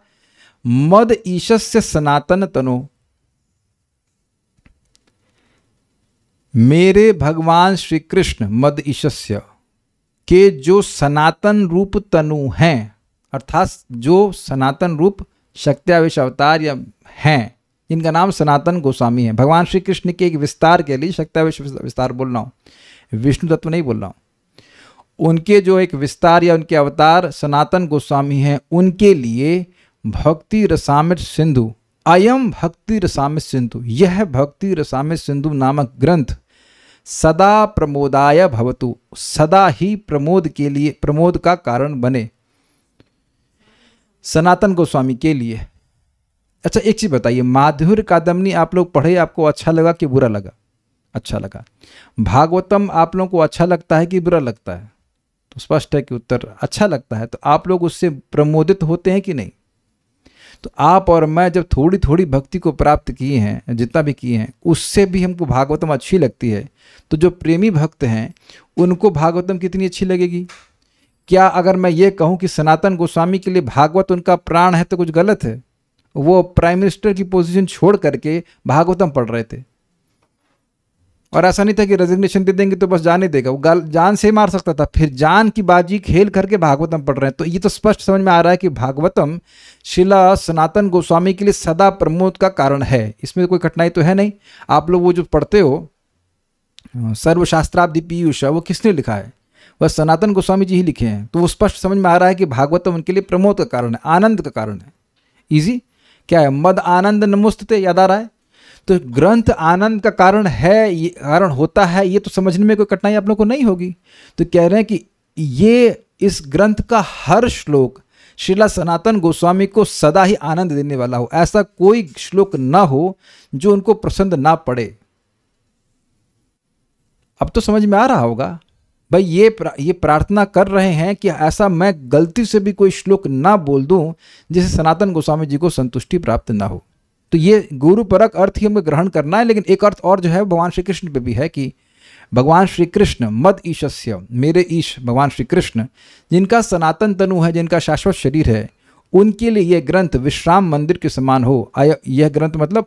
मद ईशस्य सनातन तनो, मेरे भगवान श्री कृष्ण मद ईशस्य के जो सनातन रूप तनु हैं, अर्थात जो सनातन रूप शक्त्यावेश अवतार या हैं, इनका नाम सनातन गोस्वामी है। भगवान श्री कृष्ण के एक विस्तार के लिए शक्त्यावेश विस्तार बोल रहा हूँ, विष्णु तत्व नहीं बोल रहा हूँ। उनके जो एक विस्तार या उनके अवतार सनातन गोस्वामी हैं, उनके लिए भक्ति रसामृत सिंधु, अयम भक्ति रसामृत सिंधु, यह भक्ति रसामृत सिंधु नामक ग्रंथ सदा प्रमोदाय भवतु, सदा ही प्रमोद के लिए, प्रमोद का कारण बने। सनातन गोस्वामी के लिए। अच्छा एक चीज़ बताइए, माधुर्य कादम्बनी आप लोग पढ़े, आपको अच्छा लगा कि बुरा लगा? अच्छा लगा। भागवतम आप लोगों को अच्छा लगता है कि बुरा लगता है? तो स्पष्ट है कि उत्तर अच्छा लगता है। तो आप लोग उससे प्रमोदित होते हैं कि नहीं? तो आप और मैं जब थोड़ी थोड़ी भक्ति को प्राप्त किए हैं, जितना भी किए हैं, उससे भी हमको भागवतम अच्छी लगती है। तो जो प्रेमी भक्त हैं उनको भागवतम कितनी अच्छी लगेगी? क्या अगर मैं ये कहूँ कि सनातन गोस्वामी के लिए भागवत उनका प्राण है तो कुछ गलत है? वो प्राइम मिनिस्टर की पोजीशन छोड़ करके भागवतम पढ़ रहे थे, और ऐसा नहीं था कि रेजिग्नेशन दे देंगे तो बस जाने देगा, वो जान से मार सकता था, फिर जान की बाजी खेल करके भागवतम पढ़ रहे हैं। तो ये तो स्पष्ट समझ में आ रहा है कि भागवतम शिला सनातन गोस्वामी के लिए सदा प्रमोद का कारण है। इसमें कोई कठिनाई तो है नहीं। आप लोग वो जो पढ़ते हो सर्वशास्त्राब्धि पीयूष, वो किसने लिखा है? वह सनातन गोस्वामी जी ही लिखे हैं। तो वो स्पष्ट समझ में आ रहा है कि भागवतम उनके लिए प्रमोद का कारण है, आनंद का कारण है। इजी क्या है? मद आनंद नमुस्तते, याद आ रहा है? तो ग्रंथ आनंद का कारण है, ये कारण होता है, ये तो समझने में कोई कठिनाई आप लोग को नहीं होगी। तो कह रहे हैं कि ये इस ग्रंथ का हर श्लोक श्रीला सनातन गोस्वामी को सदा ही आनंद देने वाला हो, ऐसा कोई श्लोक ना हो जो उनको पसंद ना पड़े। अब तो समझ में आ रहा होगा भाई, ये प्रार्थना कर रहे हैं कि ऐसा मैं गलती से भी कोई श्लोक ना बोल दूं जिससे सनातन गोस्वामी जी को संतुष्टि प्राप्त ना हो। तो ये गुरु परक अर्थ ही हमें ग्रहण करना है। लेकिन एक अर्थ और जो है भगवान श्री कृष्ण पे भी है कि भगवान श्री कृष्ण मद ईशस्य, मेरे ईश भगवान श्री कृष्ण जिनका सनातन तनु है, जिनका शाश्वत शरीर है, उनके लिए यह ग्रंथ विश्राम मंदिर के समान हो। यह ग्रंथ मतलब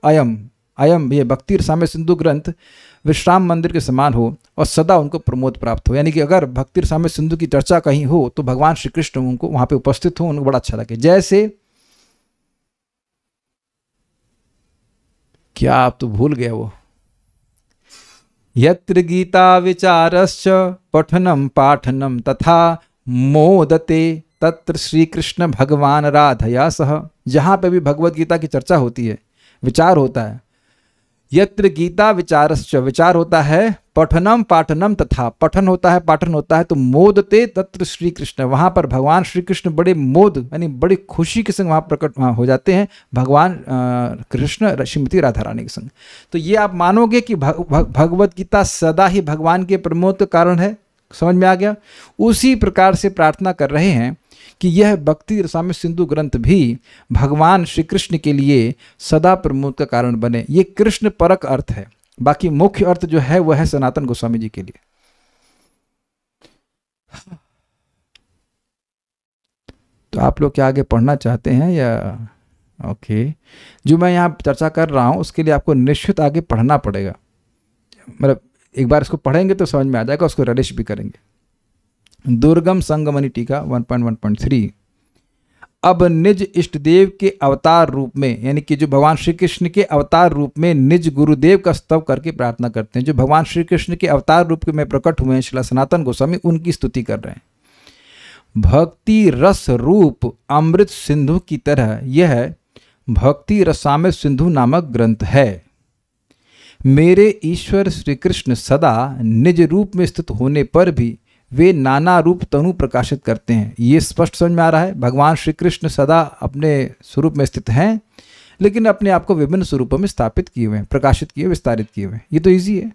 अयम ये भक्ति रसामृत सिंधु ग्रंथ विश्राम मंदिर के समान हो और सदा उनको प्रमोद प्राप्त हो। यानी कि अगर भक्ति रसामृत सिंधु की चर्चा कहीं हो तो भगवान श्री कृष्ण उनको वहां पे उपस्थित हो, उनको बड़ा अच्छा लगे। जैसे क्या आप तो भूल गए वो, यत्र गीता विचारश्च पठनम पाठनम तथा मोदते तत्र श्री कृष्ण भगवान राधया सह। जहां पे भी भगवत गीता की चर्चा होती है, विचार होता है, यत्र गीता विचारश्च, विचार होता है, पठनम पाठनम तथा, पठन होता है, पाठन होता है, तो मोदते तत्र श्री कृष्ण, वहां पर भगवान श्री कृष्ण बड़े मोद यानी बड़ी खुशी के संग वहां प्रकट हो जाते हैं, भगवान कृष्ण श्रीमती राधा रानी के संग। तो ये आप मानोगे कि भगवत गीता सदा ही भगवान के प्रमोद का कारण है। समझ में आ गया? उसी प्रकार से प्रार्थना कर रहे हैं कि यह भक्ति रसामृत सिंधु ग्रंथ भी भगवान श्री कृष्ण के लिए सदा प्रमोद का कारण बने। ये कृष्ण परक अर्थ है, बाकी मुख्य अर्थ जो है वह है सनातन गोस्वामी जी के लिए। तो आप लोग क्या आगे पढ़ना चाहते हैं या ओके? जो मैं यहाँ चर्चा कर रहा हूँ उसके लिए आपको निश्चित आगे पढ़ना पड़ेगा। मतलब एक बार इसको पढ़ेंगे तो समझ में आ जाएगा, उसको रिलिश भी करेंगे। दुर्गम संगमणि टीका 1.1.3। अब निज इष्ट देव के अवतार रूप में, यानी कि जो भगवान श्री कृष्ण के अवतार रूप में निज गुरुदेव का स्तव करके प्रार्थना करते हैं, जो भगवान श्री कृष्ण के अवतार रूप में प्रकट हुए हैं श्रीला सनातन गोस्वामी, उनकी स्तुति कर रहे हैं। भक्ति रस रूप अमृत सिंधु की तरह यह भक्ति रसामृत सिंधु नामक ग्रंथ है। मेरे ईश्वर श्री कृष्ण सदा निज रूप में स्थित होने पर भी वे नाना रूप तनु प्रकाशित करते हैं। ये स्पष्ट समझ में आ रहा है, भगवान श्री कृष्ण सदा अपने स्वरूप में स्थित हैं, लेकिन अपने आप को विभिन्न स्वरूपों में स्थापित किए हुए हैं, प्रकाशित किए, विस्तारित किए हुए। ये तो इजी है।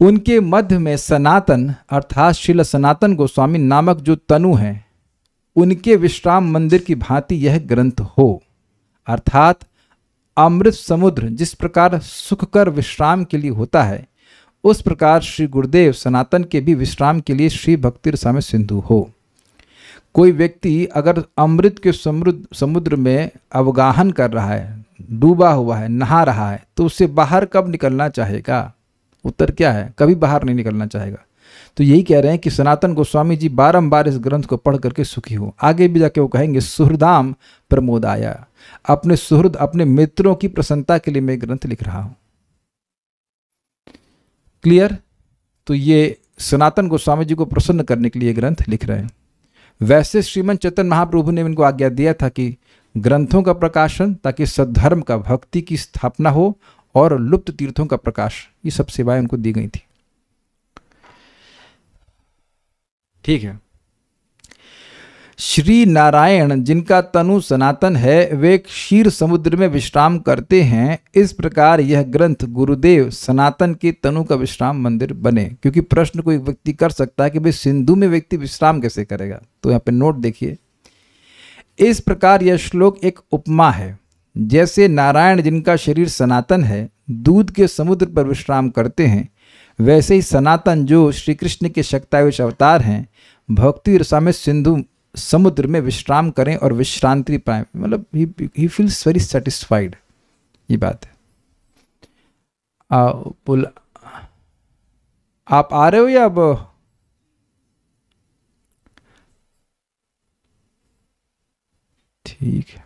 उनके मध्य में सनातन अर्थात श्रील सनातन गोस्वामी नामक जो तनु है, उनके विश्राम मंदिर की भांति यह ग्रंथ हो, अर्थात अमृत समुद्र जिस प्रकार सुखकर विश्राम के लिए होता है, उस प्रकार श्री गुरुदेव सनातन के भी विश्राम के लिए श्री भक्ति रसामृत सिंधु हो। कोई व्यक्ति अगर अमृत के समुद्र में अवगाहन कर रहा है, डूबा हुआ है, नहा रहा है, तो उससे बाहर कब निकलना चाहेगा? उत्तर क्या है? कभी बाहर नहीं निकलना चाहेगा। तो यही कह रहे हैं कि सनातन गोस्वामी जी बारंबार इस ग्रंथ को पढ़ करके सुखी हो। आगे भी जाके वो कहेंगे सुहृदाम प्रमोदाया, अपने सुहृद अपने मित्रों की प्रसन्नता के लिए मैं ग्रंथ लिख रहा हूं। क्लियर? तो ये सनातन गोस्वामी जी को प्रसन्न करने के लिए ग्रंथ लिख रहे हैं। वैसे श्रीमन चैतन्य महाप्रभु ने इनको आज्ञा दिया था कि ग्रंथों का प्रकाशन, ताकि सद्धर्म का, भक्ति की स्थापना हो, और लुप्त तीर्थों का प्रकाश, ये सब सेवाएं उनको दी गई थी। ठीक है। श्री नारायण जिनका तनु सनातन है वे क्षीर समुद्र में विश्राम करते हैं। इस प्रकार यह ग्रंथ गुरुदेव सनातन के तनु का विश्राम मंदिर बने। क्योंकि प्रश्न कोई व्यक्ति कर सकता है कि भाई सिंधु में व्यक्ति विश्राम कैसे करेगा, तो यहाँ पे नोट देखिए। इस प्रकार यह श्लोक एक उपमा है। जैसे नारायण जिनका शरीर सनातन है दूध के समुद्र पर विश्राम करते हैं, वैसे ही सनातन जो श्री कृष्ण के शक्तावेश अवतार हैं भक्ति रसा में सिंधु समुद्र में विश्राम करें और विश्रांति पाएं। मतलब ही फील्स वेरी सेटिस्फाइड, ये बात है। आप आ रहे हो या अब? ठीक है।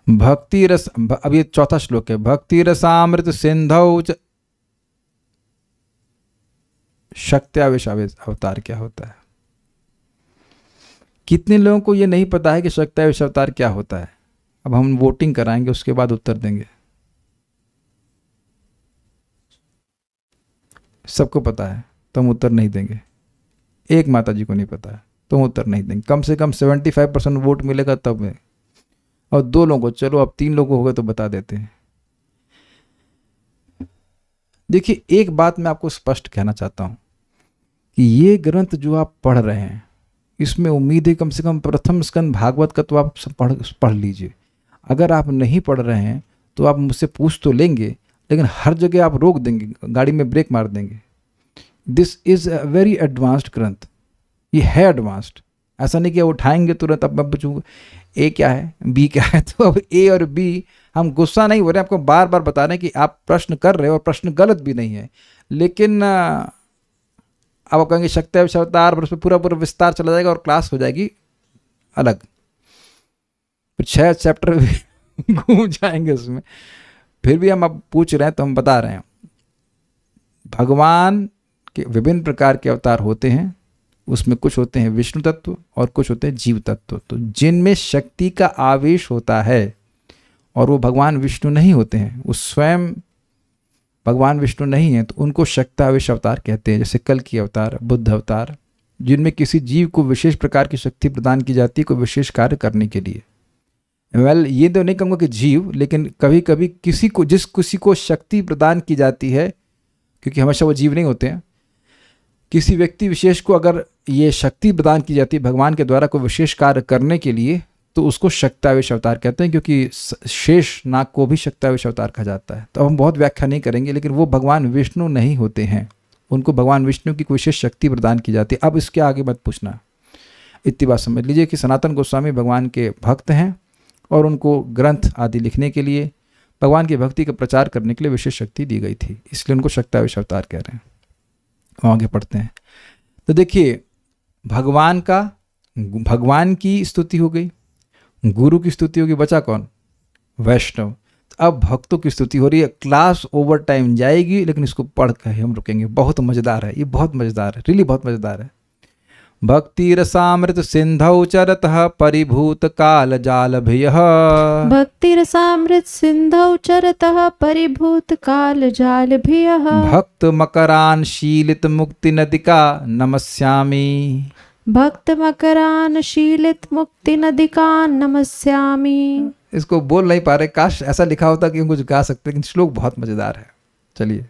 भक्ति रस, अब ये चौथा श्लोक है। भक्ति रसामृत सिंधौ शक्त्यावेश अवतार क्या होता है? कितने लोगों को ये नहीं पता है कि शक्त्यावेश अवतार क्या होता है? अब हम वोटिंग कराएंगे, उसके बाद उत्तर देंगे। सबको पता है तो हम उत्तर नहीं देंगे। एक माता जी को नहीं पता है तो हम उत्तर नहीं देंगे। कम से कम 75% वोट मिलेगा तब है। और 2 लोगों को, चलो अब 3 लोगों हो गए तो बता देते हैं। देखिए, एक बात मैं आपको स्पष्ट कहना चाहता हूं कि ये ग्रंथ जो आप पढ़ रहे हैं इसमें उम्मीद है कम से कम प्रथम स्कंद भागवत का तो आप पढ़ लीजिए। अगर आप नहीं पढ़ रहे हैं तो आप मुझसे पूछ तो लेंगे, लेकिन हर जगह आप रोक देंगे, गाड़ी में ब्रेक मार देंगे। This is a very advanced ग्रंथ। ये है एडवांस्ड। ऐसा नहीं कि उठाएंगे तुरंत। अब मैं पूछूंगा ए क्या है, बी क्या है, तो अब ए और बी, हम गुस्सा नहीं हो रहे, आपको बार बार बता रहे हैं कि आप प्रश्न कर रहे हो और प्रश्न गलत भी नहीं है। लेकिन अब आप कहेंगे शक्त्यावेश अवतार, पर उसमें पूरा विस्तार चला जाएगा और क्लास हो जाएगी अलग, फिर 6 चैप्टर घूम जाएंगे उसमें। फिर भी हम अब पूछ रहे हैं तो हम बता रहे हैं। भगवान के विभिन्न प्रकार के अवतार होते हैं। उसमें कुछ होते हैं विष्णु तत्व और कुछ होते हैं जीव तत्व। तो जिनमें शक्ति का आवेश होता है और वो भगवान विष्णु नहीं होते हैं, वो स्वयं भगवान विष्णु नहीं है, तो उनको शक्तावेश अवतार कहते हैं। जैसे कल की अवतार, बुद्ध अवतार, जिनमें किसी जीव को विशेष प्रकार की शक्ति प्रदान की जाती है कोई विशेष कार्य करने के लिए। ये तो नहीं कहूँगा कि जीव, लेकिन कभी कभी किसी को शक्ति प्रदान की जाती है, क्योंकि हमेशा वो जीव नहीं होते हैं। किसी व्यक्ति विशेष को अगर ये शक्ति प्रदान की जाती है भगवान के द्वारा कोई विशेष कार्य करने के लिए, तो उसको शक्तावेश अवतार कहते हैं। क्योंकि शेष नाग को भी शक्तावेश अवतार कहा जाता है। तो हम बहुत व्याख्या नहीं करेंगे, लेकिन वो भगवान विष्णु नहीं होते हैं। उनको भगवान विष्णु की विशेष शक्ति प्रदान की जाती है। अब इसके आगे मत पूछना, इतनी बात समझ लीजिए कि सनातन गोस्वामी भगवान के भक्त हैं और उनको ग्रंथ आदि लिखने के लिए, भगवान की भक्ति का प्रचार करने के लिए विशेष शक्ति दी गई थी, इसलिए उनको शक्तावेश अवतार कह रहे हैं। आगे पढ़ते हैं। तो देखिए, भगवान की स्तुति हो गई, गुरु की स्तुति होगी, बचा कौन? वैष्णव। अब भक्तों की स्तुति हो रही है। क्लास ओवर टाइम जाएगी, लेकिन इसको पढ़ कर हम रुकेंगे। बहुत मजेदार है, ये बहुत मजेदार है, रियली बहुत मजेदार है। भक्ति रसामृत सिंधौ चरतः परिभूत काल जाल भयः। भक्ति रसामृत सिंधौ चरतः परिभूत काल जाल भयः। भक्त मकरान शीलित मुक्ति नदिका नमस्यामि। भक्त मकरान शीलित मुक्ति नदिका नमस्यामि। इसको बोल नहीं पा रहे, काश ऐसा लिखा होता कि हम कुछ गा सकते, लेकिन श्लोक बहुत मजेदार है। चलिए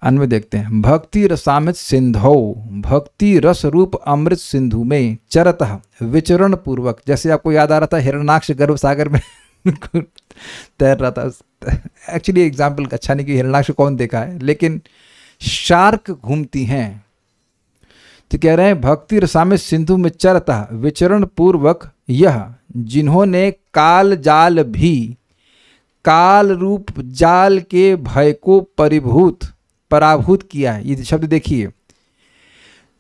अन्य देखते हैं। भक्ति रसामृत सिंधौ, भक्ति रस रूप अमृत सिंधु में चरतः विचरण पूर्वक, जैसे आपको याद आ रहा था हिरण्याक्ष गर्भ सागर में तैर रहा था। एक्चुअली एग्जाम्पल अच्छा नहीं कि हिरण्याक्ष कौन देखा है, लेकिन शार्क घूमती हैं। तो कह रहे हैं भक्ति रसामृत सिंधु में चरतः विचरण पूर्वक यह जिन्होंने काल जाल भी, काल रूप जाल के भय को पराभूत किया है। ये शब्द देखिए,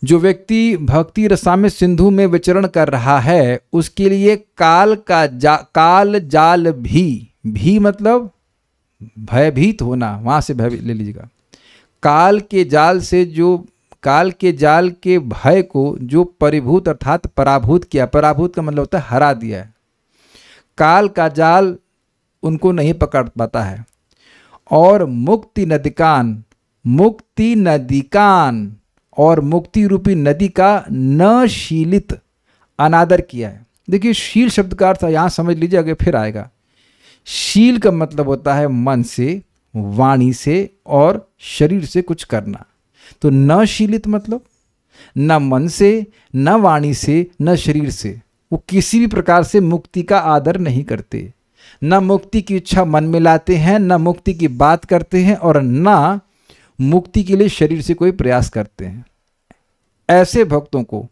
जो व्यक्ति भक्ति रसामृत सिंधु में विचरण कर रहा है उसके लिए काल जाल भी मतलब भयभीत होना, वहां से भय ले लीजिएगा। काल के जाल के भय को जो परिभूत अर्थात पराभूत किया, पराभूत का मतलब होता है हरा दिया है। काल का जाल उनको नहीं पकड़ पाता है। और मुक्ति नदिकान और मुक्ति रूपी नदी का न शीलित अनादर किया है। देखिए शील शब्द का अर्थ यहाँ समझ लीजिए, आगे फिर आएगा। शील का मतलब होता है मन से, वाणी से और शरीर से कुछ करना। तो न शीलित मतलब न मन से, न वाणी से, न शरीर से, वो किसी भी प्रकार से मुक्ति का आदर नहीं करते, न मुक्ति की इच्छा मन में लाते हैं, न मुक्ति की बात करते हैं और न मुक्ति के लिए शरीर से कोई प्रयास करते हैं। ऐसे भक्तों को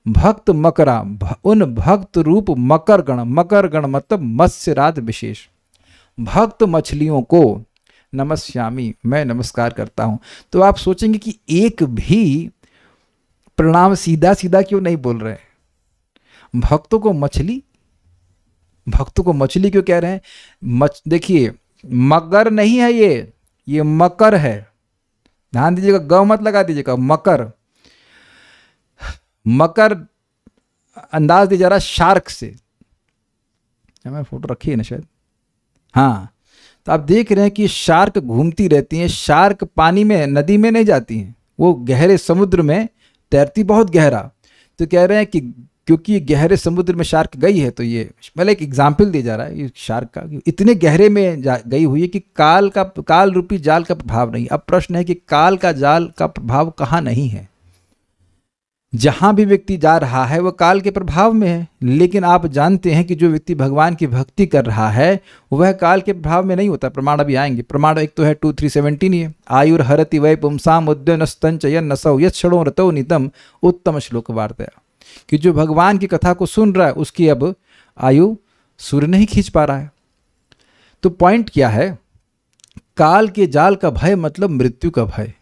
भक्त मकरा, उन भक्त रूप मकर गण, मकर गण मतलब मत्स्यराज विशेष भक्त मछलियों को नमस्यामी, मैं नमस्कार करता हूं। तो आप सोचेंगे कि एक भी प्रणाम सीधा सीधा क्यों नहीं बोल रहे हैं? भक्तों को मछली, भक्तों को मछली क्यों कह रहे हैं? देखिए मगर नहीं है ये मकर है, ध्यान दीजिएगा, गौ मत लगा दीजिएगा, मकर। मकर अंदाज दिया जा रहा शार्क से, मैंने फोटो रखी है ना शायद, हाँ। तो आप देख रहे हैं कि शार्क घूमती रहती हैं। शार्क पानी में, नदी में नहीं जाती हैं, वो गहरे समुद्र में तैरती, बहुत गहरा। तो कह रहे हैं कि क्योंकि गहरे समुद्र में शार्क गई है, तो ये मतलब एक एग्जाम्पल दिया जा रहा है ये शार्क का, इतने गहरे में गई हुई है कि काल रूपी जाल का प्रभाव नहीं। अब प्रश्न है कि काल का जाल का प्रभाव कहाँ नहीं है? जहां भी व्यक्ति जा रहा है वह काल के प्रभाव में है, लेकिन आप जानते हैं कि जो व्यक्ति भगवान की भक्ति कर रहा है वह काल के प्रभाव में नहीं होता। प्रमाण अभी आएंगे। प्रमाण एक तो है 2317 ही है, आयुर हरति वै पुंसाम उद्यनस्तंचयन नसौ यत् क्षणो रतो नितम उत्तम श्लोक वार्तया, कि जो भगवान की कथा को सुन रहा है उसकी अब आयु सूर्य नहीं खींच पा रहा है। तो पॉइंट क्या है? काल के जाल का भय मतलब मृत्यु का भय।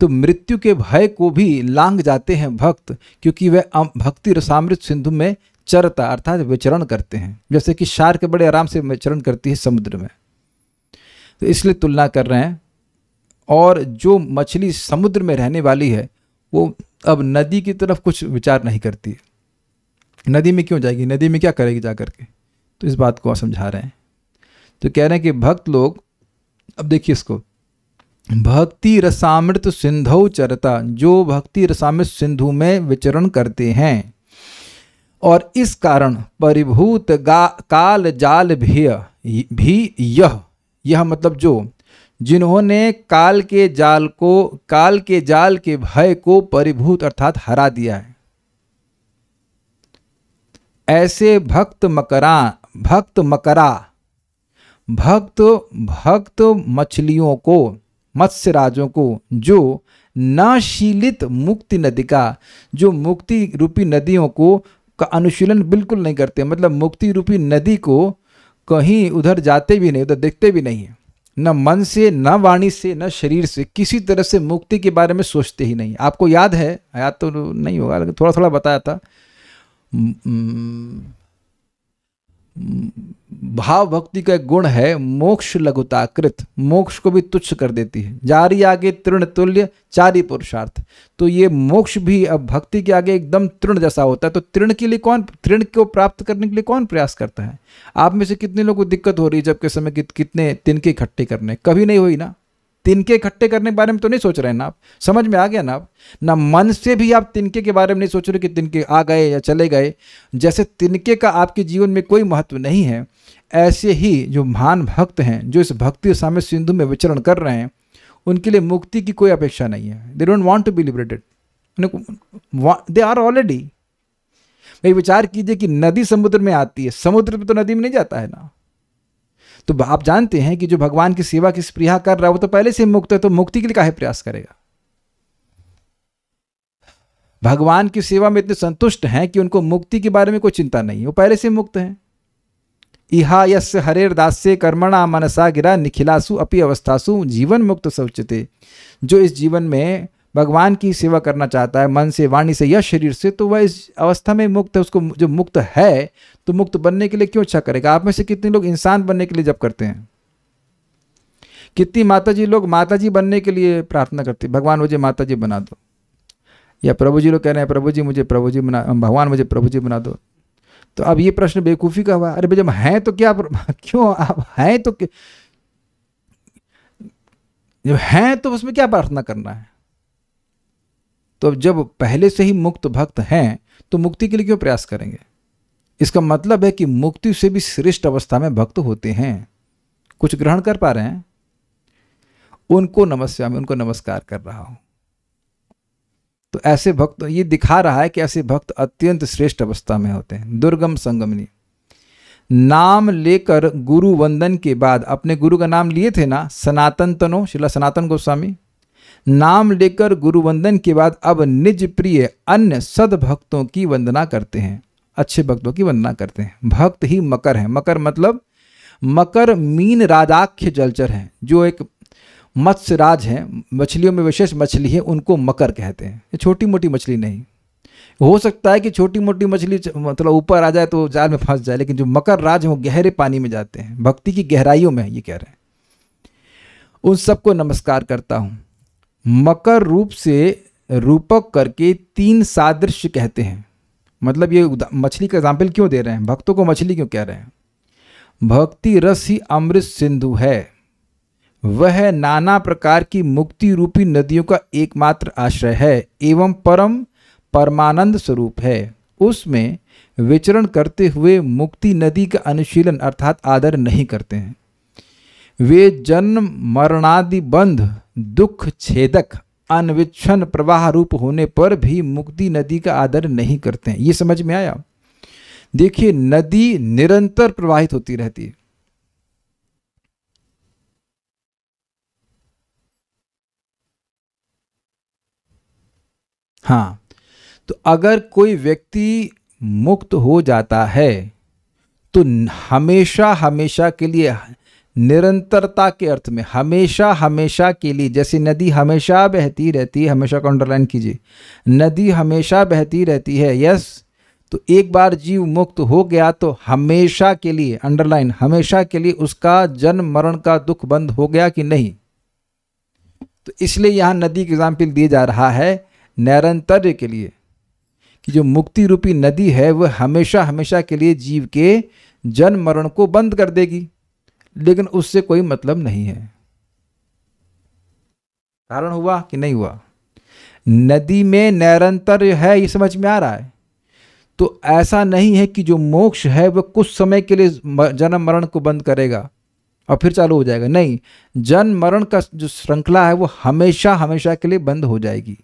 तो मृत्यु के भय को भी लांघ जाते हैं भक्त, क्योंकि वे भक्ति रसामृत सिंधु में चरता अर्थात विचरण करते हैं, जैसे कि शार्क बड़े आराम से विचरण करती है समुद्र में। तो इसलिए तुलना कर रहे हैं। और जो मछली समुद्र में रहने वाली है वो अब नदी की तरफ कुछ विचार नहीं करती है। नदी में क्यों जाएगी? नदी में क्या करेगी जा करके? तो इस बात को समझा रहे हैं। तो कह रहे हैं कि भक्त लोग, अब देखिए इसको, भक्ति रसामृत सिंधु चरता, जो भक्ति रसामृत सिंधु में विचरण करते हैं और इस कारण परिभूत काल जाल भी यह मतलब जो, जिन्होंने काल के जाल के भय को परिभूत अर्थात हरा दिया है, ऐसे भक्त मछलियों को, मत्स्यराजों को, जो न शीलित मुक्ति नदी का, जो मुक्ति रूपी नदियों को का अनुशीलन बिल्कुल नहीं करते, मतलब मुक्ति रूपी नदी को कहीं उधर जाते भी नहीं, उधर देखते भी नहीं है, न मन से, न वाणी से, न शरीर से, किसी तरह से मुक्ति के बारे में सोचते ही नहीं। आपको याद है, याद तो नहीं होगा लेकिन थोड़ा थोड़ा बताया था, भाव भक्ति का एक गुण है मोक्ष लघुताकृत, मोक्ष को भी तुच्छ कर देती है। जारी आगे तृण तुल्य चारी पुरुषार्थ, तो ये मोक्ष भी अब भक्ति के आगे एकदम तृण जैसा होता है। तो तृण के लिए कौन, तृण को प्राप्त करने के लिए कौन प्रयास करता है? आप में से कितने लोगों को दिक्कत हो रही है जब के समय कितने तिनके इकट्ठे करने? कभी नहीं हुई ना? तिनके इकट्ठे करने के बारे में तो नहीं सोच रहे हैं ना आप? समझ में आ गया ना आप? ना मन से भी आप तिनके के बारे में नहीं सोच रहे कि तिनके आ गए या चले गए। जैसे तिनके का आपके जीवन में कोई महत्व नहीं है, ऐसे ही जो महान भक्त हैं, जो इस भक्ति साम्य सिंधु में विचरण कर रहे हैं, उनके लिए मुक्ति की कोई अपेक्षा नहीं है। They don't want to be liberated, they are already. भाई विचार कीजिए कि नदी समुद्र में आती है, समुद्र में तो नदी में नहीं जाता है ना। तो आप जानते हैं कि जो भगवान की सेवा की स्पृहा कर रहा है वो तो पहले से मुक्त है, तो मुक्ति के लिए काहे प्रयास करेगा? भगवान की सेवा में इतने संतुष्ट हैं कि उनको मुक्ति के बारे में कोई चिंता नहीं है, वो पहले से मुक्त हैं। इहा यस्य हरेर दास्य कर्मणा मनसा गिरा निखिलासु अपि अवस्थासु जीवन मुक्त सौच्यते, जो इस जीवन में भगवान की सेवा करना चाहता है मन से, वाणी से या शरीर से, तो वह इस अवस्था में मुक्त है। उसको जो मुक्त है तो मुक्त बनने के लिए क्यों इच्छा करेगा? आप में से कितने लोग इंसान बनने के लिए जप करते हैं? कितनी माताजी लोग माताजी बनने के लिए प्रार्थना करती, भगवान मुझे माताजी बना दो, या प्रभु जी लोग कह रहे हैं प्रभु जी मुझे प्रभु जी बना, भगवान मुझे प्रभु जी बना दो। तो अब ये प्रश्न बेवकूफ़ी का हुआ। अरे भाई जब हैं तो क्या, क्यों आप हैं तो, जब हैं तो उसमें क्या प्रार्थना करना है? तो जब पहले से ही मुक्त भक्त हैं तो मुक्ति के लिए क्यों प्रयास करेंगे? इसका मतलब है कि मुक्ति से भी श्रेष्ठ अवस्था में भक्त होते हैं। कुछ ग्रहण कर पा रहे हैं? उनको नमस्यामि, उनको नमस्कार कर रहा हूं। तो ऐसे भक्त, ये दिखा रहा है कि ऐसे भक्त अत्यंत श्रेष्ठ अवस्था में होते हैं। दुर्गम संगमनी, नाम लेकर गुरु वंदन के बाद, अपने गुरु का नाम लिए थे ना, सनातन तनो, श्रीला सनातन गोस्वामी, नाम लेकर गुरु वंदन के बाद अब निज प्रिय अन्य सद्भक्तों की वंदना करते हैं, अच्छे भक्तों की वंदना करते हैं। भक्त ही मकर है। मकर मतलब, मकर मीन राजाख्य जलचर हैं, जो एक मत्स्य राज है, मछलियों में विशेष मछली है, उनको मकर कहते हैं। ये छोटी मोटी मछली नहीं। हो सकता है कि छोटी मोटी मछली मतलब ऊपर आ जाए तो जाल में फंस जाए, लेकिन जो मकर राज है वो गहरे पानी में जाते हैं, भक्ति की गहराइयों में, ये कह रहे हैं। उन सबको नमस्कार करता हूँ। मकर रूप से रूपक करके 3 सादृश्य कहते हैं। मतलब ये मछली का एग्जाम्पल क्यों दे रहे हैं? भक्तों को मछली क्यों कह रहे हैं? भक्ति रस ही अमृत सिंधु है, वह नाना प्रकार की मुक्ति रूपी नदियों का एकमात्र आश्रय है एवं परमानंद स्वरूप है। उसमें विचरण करते हुए मुक्ति नदी का अनुशीलन अर्थात आदर नहीं करते हैं। वे जन्म मरणादि बंध दुख छेदक अनविच्छन प्रवाह रूप होने पर भी मुक्ति नदी का आदर नहीं करते हैं। ये समझ में आया? देखिए, नदी निरंतर प्रवाहित होती रहती है। हाँ, तो अगर कोई व्यक्ति मुक्त हो जाता है तो हमेशा हमेशा के लिए, निरंतरता के अर्थ में हमेशा हमेशा के लिए, जैसे नदी हमेशा बहती रहती है, हमेशा को अंडरलाइन कीजिए, नदी हमेशा बहती रहती है, यस। तो एक बार जीव मुक्त हो गया तो हमेशा के लिए, अंडरलाइन, हमेशा के लिए उसका जन्म मरण का दुख बंद हो गया कि नहीं? तो इसलिए यहाँ नदी का एग्जाम्पल दिया जा रहा है निरंतर के लिए, कि जो मुक्ति रूपी नदी है वह हमेशा हमेशा के लिए जीव के जन्म मरण को बंद कर देगी, लेकिन उससे कोई मतलब नहीं है। कारण हुआ कि नहीं हुआ? नदी में निरंतर है, ये समझ में आ रहा है? तो ऐसा नहीं है कि जो मोक्ष है वह कुछ समय के लिए जन्म मरण को बंद करेगा और फिर चालू हो जाएगा। नहीं, जन्म मरण का जो श्रृंखला है वो हमेशा हमेशा के लिए बंद हो जाएगी।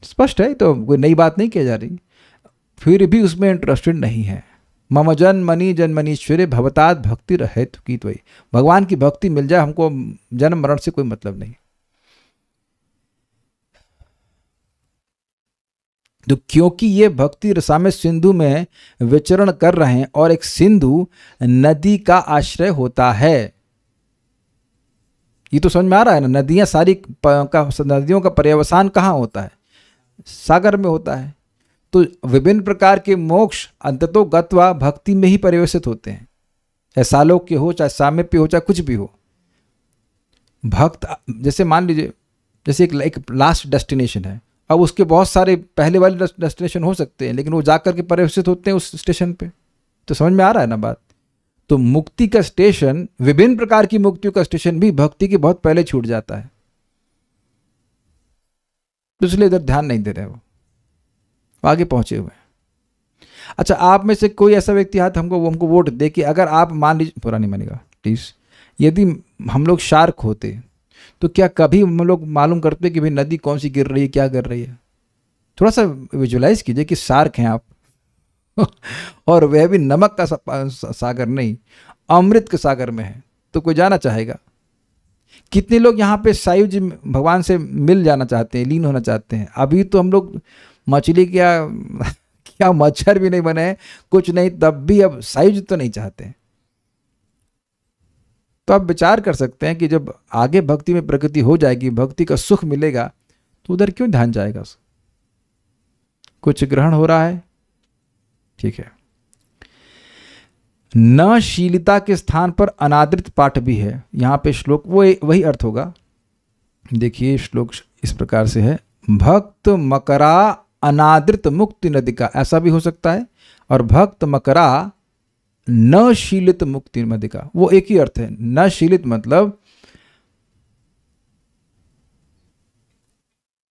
स्पष्ट है? तो कोई नई बात नहीं की जा रही, फिर भी उसमें इंटरेस्टेड नहीं है। मम जन्मनि जन्मनीश्वरे भवतात भक्ति रहे की, तो भगवान की भक्ति मिल जाए, हमको जन्म मरण से कोई मतलब नहीं। तो क्योंकि ये भक्ति रसामृत सिंधु में विचरण कर रहे हैं और एक सिंधु नदी का आश्रय होता है, ये तो समझ में आ रहा है ना? नदियां सारी नदियों का पर्यवसान कहाँ होता है? सागर में होता है। तो विभिन्न प्रकार के मोक्ष अंततो गत्वा भक्ति में ही परिवेशित होते हैं, चाहे सालोक्य हो, चाहे सामीप्य हो, चाहे कुछ भी हो। भक्त जैसे मान लीजिए, जैसे एक लास्ट डेस्टिनेशन है, अब उसके बहुत सारे पहले वाले डेस्टिनेशन हो सकते हैं, लेकिन वो जाकर के परिवेशित होते हैं उस स्टेशन पे। तो समझ में आ रहा है ना बात? तो मुक्ति का स्टेशन, विभिन्न प्रकार की मुक्तियों का स्टेशन भी भक्ति के बहुत पहले छूट जाता है, इसलिए इधर ध्यान नहीं दे रहे, वो आगे पहुंचे हुए। अच्छा, आप में से कोई ऐसा व्यक्ति हाथ हमको वोट दे कि अगर आप मान लीजिए, पूरा नहीं मानेगा प्लीज, यदि हम लोग शार्क होते तो क्या कभी हम लोग मालूम करते कि भाई नदी कौन सी गिर रही है, क्या कर रही है? थोड़ा सा विजुलाइज कीजिए कि शार्क हैं आप और वह भी नमक का सागर नहीं, अमृत के सागर में है, तो कोई जाना चाहेगा? कितने लोग यहाँ पे साईं जी भगवान से मिल जाना चाहते हैं, लीन होना चाहते हैं? अभी तो हम लोग मछली क्या मच्छर भी नहीं बने, कुछ नहीं, तब भी अब साईं जी तो नहीं चाहते। तो आप विचार कर सकते हैं कि जब आगे भक्ति में प्रगति हो जाएगी, भक्ति का सुख मिलेगा, तो उधर क्यों ध्यान जाएगा? कुछ ग्रहण हो रहा है? ठीक है। न शीलता के स्थान पर अनादृत पाठ भी है। यहां पे श्लोक वही अर्थ होगा। देखिए, श्लोक इस प्रकार से है, भक्त मकरा अनादृत मुक्ति नदिका, ऐसा भी हो सकता है, और भक्त मकरा न शीलित मुक्ति नदिका, वो एक ही अर्थ है। न शीलित मतलब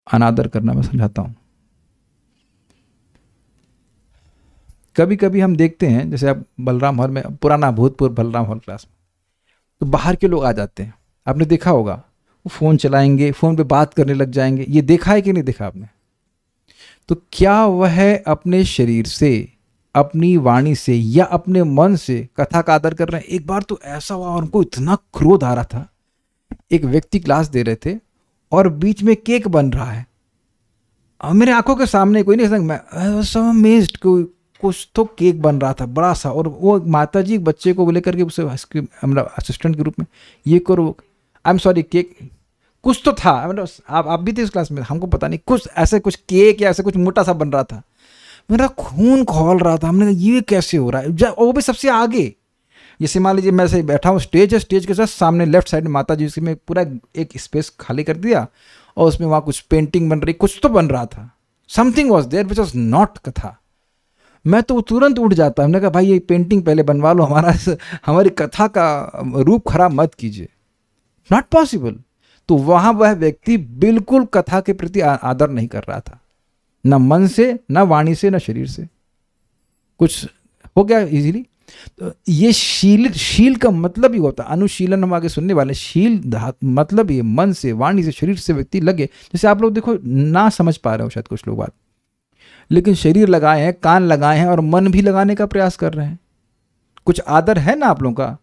अनादर करना मैं समझाता हूँ। कभी कभी हम देखते हैं, जैसे आप बलराम हॉल में, पुराना भूतपूर्व बलराम हॉल क्लास में, तो बाहर के लोग आ जाते हैं, आपने देखा होगा, वो फ़ोन चलाएंगे, फ़ोन पे बात करने लग जाएंगे। ये देखा है कि नहीं देखा आपने? तो क्या वह अपने शरीर से, अपनी वाणी से या अपने मन से कथा का आदर कर रहे हैं? एक बार तो ऐसा हुआ, उनको इतना क्रोध आ रहा था, एक व्यक्ति क्लास दे रहे थे और बीच में केक बन रहा है, और मेरे आंखों के सामने, कोई नहीं, मैं सब अमेज्ड, कुछ तो केक बन रहा था बड़ा सा, और वो माता जी एक बच्चे को लेकर के उसे मतलब असिस्टेंट के रूप में ये करो, आई एम सॉरी, केक कुछ तो था, मतलब आप भी थे इस क्लास में, हमको पता नहीं, कुछ ऐसे कुछ केक या ऐसे कुछ मोटा सा बन रहा था, मेरा खून खौल रहा था। हमने कहा ये कैसे हो रहा है, वो भी सबसे आगे। जैसे मान लीजिए मैं से बैठा हूँ, स्टेज है, स्टेज के साथ सामने लेफ्ट साइड में माता जी, उसमें पूरा एक स्पेस खाली कर दिया और उसमें वहाँ कुछ पेंटिंग बन रही, कुछ तो बन रहा था, something was there which was not कथा। मैं तो तुरंत उठ जाता, हमने कहा भाई ये पेंटिंग पहले बनवा लो, हमारी कथा का रूप खराब मत कीजिए, नॉट पॉसिबल। तो वहाँ वह व्यक्ति बिल्कुल कथा के प्रति आदर नहीं कर रहा था, न मन से, न वाणी से, न शरीर से, कुछ हो गया इजीली। तो ये शील का मतलब ही होता है, अनुशीलन हम आगे सुनने वाले, शील मतलब ये मन से, वाणी से, शरीर से व्यक्ति लगे। जैसे आप लोग देखो, ना समझ पा रहे हो शायद कुछ लोग बात, लेकिन शरीर लगाए हैं, कान लगाए हैं और मन भी लगाने का प्रयास कर रहे हैं। कुछ आदर है ना आप लोगों का।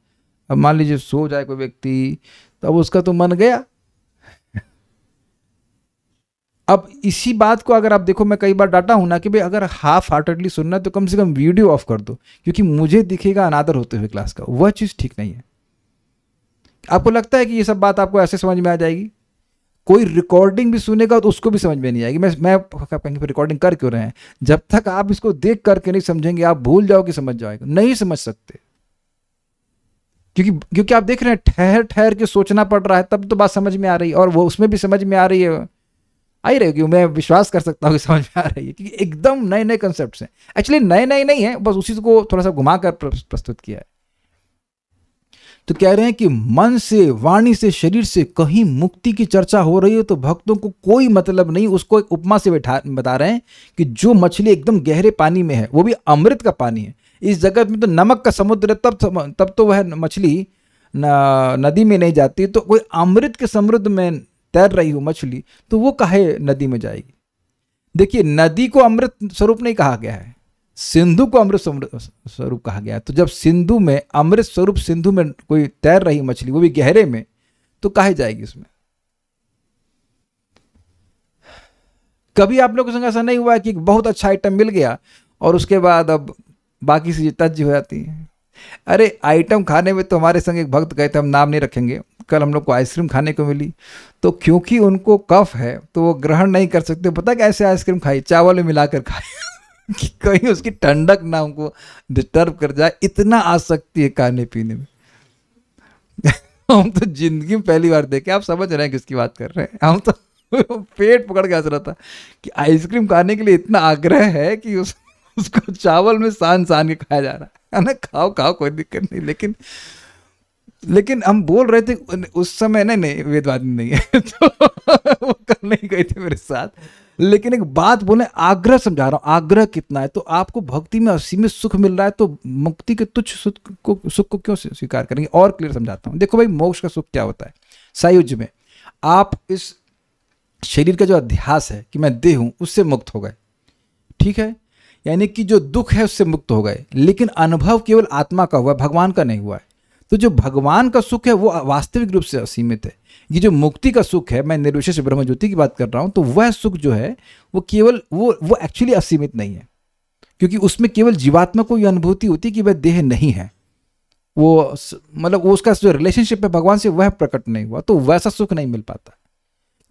अब मान लीजिए सो जाए कोई व्यक्ति, तो अब उसका तो मन गया। अब इसी बात को अगर आप देखो, मैं कई बार डांटा हूं ना कि भाई अगर हाफ हार्टेडली सुनना है तो कम से कम वीडियो ऑफ कर दो, क्योंकि मुझे दिखेगा अनादर होते हुए क्लास का, वह चीज़ ठीक नहीं है। आपको लगता है कि ये सब बात आपको ऐसे समझ में आ जाएगी? कोई रिकॉर्डिंग भी सुनेगा तो उसको भी समझ में नहीं आएगी। मैं रिकॉर्डिंग कर क्यों रहे हैं? जब तक आप इसको देख करके नहीं समझेंगे, आप भूल जाओगे, समझ जाओगे, नहीं समझ सकते। क्योंकि आप देख रहे हैं ठहर ठहर के सोचना पड़ रहा है, तब तो बात समझ में आ रही है, और वो उसमें भी समझ में आ रही है, आ ही रहेगी, मैं विश्वास कर सकता हूँ कि समझ में आ रही है, क्योंकि एकदम नए नए कंसेप्ट हैं। एक्चुअली नए नए नहीं है, बस उसी को थोड़ा सा घुमा कर प्रस्तुत किया है। तो कह रहे हैं कि मन से, वाणी से, शरीर से कहीं मुक्ति की चर्चा हो रही है तो भक्तों को कोई मतलब नहीं। उसको एक उपमा से बता रहे हैं कि जो मछली एकदम गहरे पानी में है, वो भी अमृत का पानी है, इस जगत में तो नमक का समुद्र है, तब तो वह मछली नदी में नहीं जाती। तो कोई अमृत के समुद्र में तैर रही हो मछली, तो वो काहे नदी में जाएगी? देखिए, नदी को अमृत स्वरूप नहीं कहा गया है, सिंधु को अमृत स्वरूप कहा गया है। तो जब सिंधु में अमृत स्वरूप, सिंधु में कोई तैर रही मछली, वो भी गहरे में, तो काहे जाएगी उसमें? कभी आप लोगों के संग ऐसा नहीं हुआ कि बहुत अच्छा आइटम मिल गया और उसके बाद अब बाकी चीजें तज्ज हो जाती हैं? अरे आइटम खाने में तो हमारे संग एक भक्त गए थे, हम नाम नहीं रखेंगे, कल हम लोग को आइसक्रीम खाने को मिली, तो क्योंकि उनको कफ है तो वो ग्रहण नहीं कर सकते। पता कैसे आइसक्रीम खाई? चावल में मिलाकर खाई कि कहीं उसकी ठंडक ना उनको डिस्टर्ब कर जाए, इतना आसक्ति है खाने पीने में। हम तो जिंदगी में पहली बार देखे, आप समझ रहे हैं किसकी बात कर रहे हैं। हम तो पेट पकड़ के हंस रहा था कि आइसक्रीम खाने के लिए इतना आग्रह है कि उसको चावल में सान के खाया जा रहा है ना। खाओ खाओ, कोई दिक्कत नहीं, लेकिन हम बोल रहे थे उस समय, नहीं वेदवादी नहीं है तो वो कल नहीं गए थे मेरे साथ, लेकिन एक बात बोले, आग्रह समझा रहा हूँ, आग्रह कितना है। तो आपको भक्ति में असीमित सुख मिल रहा है, तो मुक्ति के तुच्छ सुख को क्यों स्वीकार करेंगे? और क्लियर समझाता हूँ। देखो भाई, मोक्ष का सुख क्या होता है? सायुज्य में आप इस शरीर का जो अध्यास है कि मैं देह हूं, उससे मुक्त हो गए, ठीक है, यानी कि जो दुख है उससे मुक्त हो गए, लेकिन अनुभव केवल आत्मा का हुआ, भगवान का नहीं हुआ है। तो जो भगवान का सुख है वो वास्तविक रूप से असीमित है। ये जो मुक्ति का सुख है, मैं निर्विशेष ब्रह्म ज्योति की बात कर रहा हूं, तो वह सुख जो है वो केवल वो एक्चुअली असीमित नहीं है, क्योंकि उसमें केवल जीवात्मा को यह अनुभूति होती है कि वह देह नहीं है। वो मतलब वो उसका जो रिलेशनशिप है भगवान से वह प्रकट नहीं हुआ, तो वैसा सुख नहीं मिल पाता।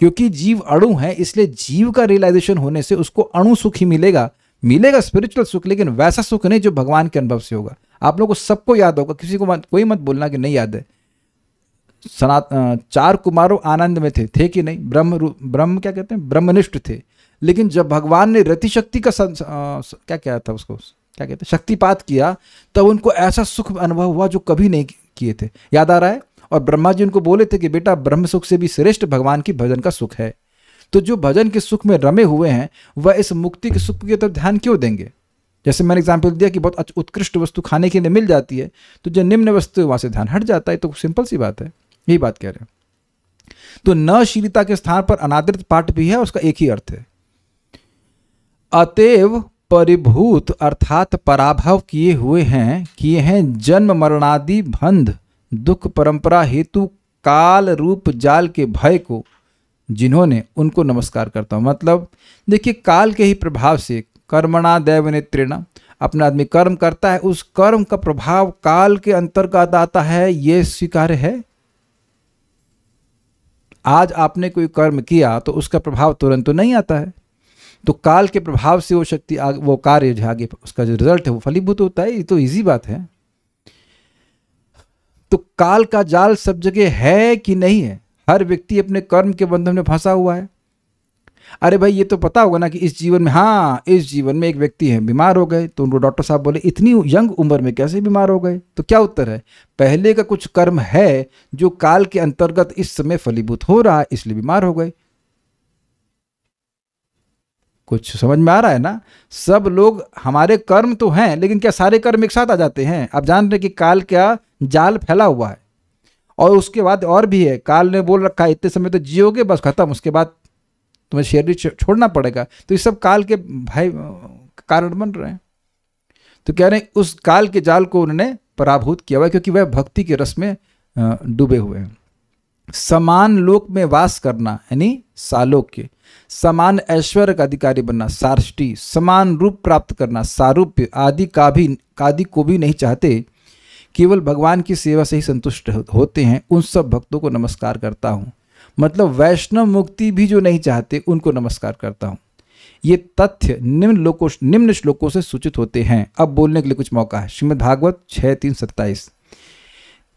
क्योंकि जीव अणु है, इसलिए जीव का रियलाइजेशन होने से उसको अणु सुख ही मिलेगा स्पिरिचुअल सुख, लेकिन वैसा सुख नहीं जो भगवान के अनुभव से होगा। आप लोगों को सबको याद होगा, किसी को कोई मत बोलना कि नहीं याद है। 4 कुमारों आनंद में थे कि नहीं? ब्रह्म क्या कहते हैं, ब्रह्मनिष्ठ थे। लेकिन जब भगवान ने रति शक्ति का क्या था, उसको क्या कहते हैं, शक्तिपात किया, तब उनको ऐसा सुख अनुभव हुआ जो कभी नहीं किए थे। याद आ रहा है? और ब्रह्मा जी उनको बोले थे कि बेटा, ब्रह्म सुख से भी श्रेष्ठ भगवान की भजन का सुख है। तो जो भजन के सुख में रमे हुए हैं वह इस मुक्ति के सुख की तरफ ध्यान क्यों देंगे? जैसे मैंने एग्जाम्पल दिया कि बहुत उत्कृष्ट वस्तु खाने के लिए मिल जाती है, तो जो निम्न वस्तु है वहां से ध्यान हट जाता है। तो सिंपल सी बात है, यही बात कह रहे हैं। तो नशीलता के स्थान पर अनादृत पाठ भी है, उसका एक ही अर्थ है। अतएव परिभूत अर्थात पराभव किए हैं जन्म मरणादि बंध दुख परंपरा हेतु काल रूप जाल के भय को जिन्होंने, उनको नमस्कार करता हूं। मतलब देखिए, काल के ही प्रभाव से कर्मणा दैव नेत्रेण, अपना आदमी कर्म करता है, उस कर्म का प्रभाव काल के अंतर्गत आता है, ये स्वीकार्य है। आज आपने कोई कर्म किया तो उसका प्रभाव तुरंत तो नहीं आता है, तो काल के प्रभाव से वो शक्ति वो कार्य जो आगे उसका जो रिजल्ट है वो फलीभूत होता है। ये तो इजी बात है। तो काल का जाल सब जगह है कि नहीं है? हर व्यक्ति अपने कर्म के बंधन में फंसा हुआ है। अरे भाई, ये तो पता होगा ना कि इस जीवन में, हाँ, इस जीवन में एक व्यक्ति है बीमार हो गए, तो उनको डॉक्टर साहब बोले इतनी यंग उम्र में कैसे बीमार हो गए? तो क्या उत्तर है? पहले का कुछ कर्म है जो काल के अंतर्गत इस समय फलीभूत हो रहा है, इसलिए बीमार हो गए। कुछ समझ में आ रहा है ना? सब लोग, हमारे कर्म तो हैं, लेकिन क्या सारे कर्म एक साथ आ जाते हैं? आप जान रहे कि काल क्या जाल फैला हुआ है। और उसके बाद और भी है, काल ने बोल रखा है इतने समय तो जियोगे, बस खत्म, उसके बाद तुम्हें शरीर छोड़ना पड़ेगा। तो ये सब काल के भाई कारण बन रहे हैं। तो कह रहे हैं उस काल के जाल को उन्होंने पराभूत किया हुआ, क्योंकि वह भक्ति के रस में डूबे हुए हैं। समान लोक में वास करना यानी सालोक्य, समान ऐश्वर्य का अधिकारी बनना सार्ष्टी, समान रूप प्राप्त करना सारूप्य आदि को भी नहीं चाहते, केवल भगवान की सेवा से ही संतुष्ट होते हैं, उन सब भक्तों को नमस्कार करता हूँ। मतलब वैष्णव मुक्ति भी जो नहीं चाहते उनको नमस्कार करता हूँ। ये तथ्य निम्न श्लोकों से सूचित होते हैं। अब बोलने के लिए कुछ मौका है। श्रीमद् भागवत 6:3-27।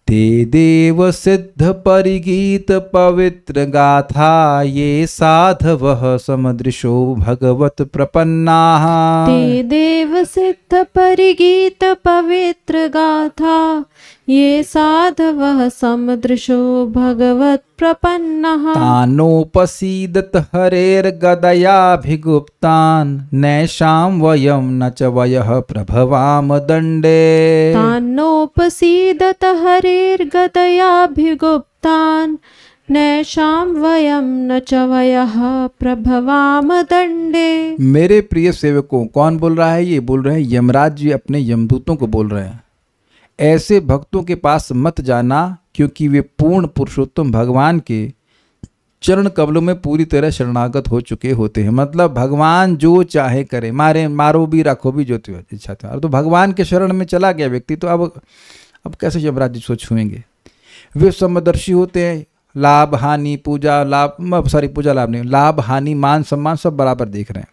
ते देव सिद्ध परिगीत पवित्र गाथा, ये साधवः समदृशो भगवत प्रपन्नाः। ते देव सिद्ध परिगीत पवित्र गाथा, ये साधवः समदृशो भगवत प्रपन्नः। तानोपसीदत हरेर्गदयाभिगुप्तान्, नैषां वयं न च वयः प्रभवाम दण्डे। तानोपसीदत हरेर्गदयाभिगुप्तान्, नैषां वयं न च वयः प्रभवाम दण्डे। मेरे प्रिय सेवकों, कौन बोल रहा है? ये बोल रहे हैं यमराज जी अपने यमदूतों को बोल रहे हैं। ऐसे भक्तों के पास मत जाना, क्योंकि वे पूर्ण पुरुषोत्तम भगवान के चरण कमलों में पूरी तरह शरणागत हो चुके होते हैं। मतलब भगवान जो चाहे करे, मारो भी रखो भी, जो इच्छा था। तो भगवान के शरण में चला गया व्यक्ति, तो अब कैसे यमराज जी सोच छुएंगे? वे समदर्शी होते हैं, लाभ हानि पूजा लाभ नहीं, लाभ हानि मान सम्मान सब बराबर देख रहे हैं।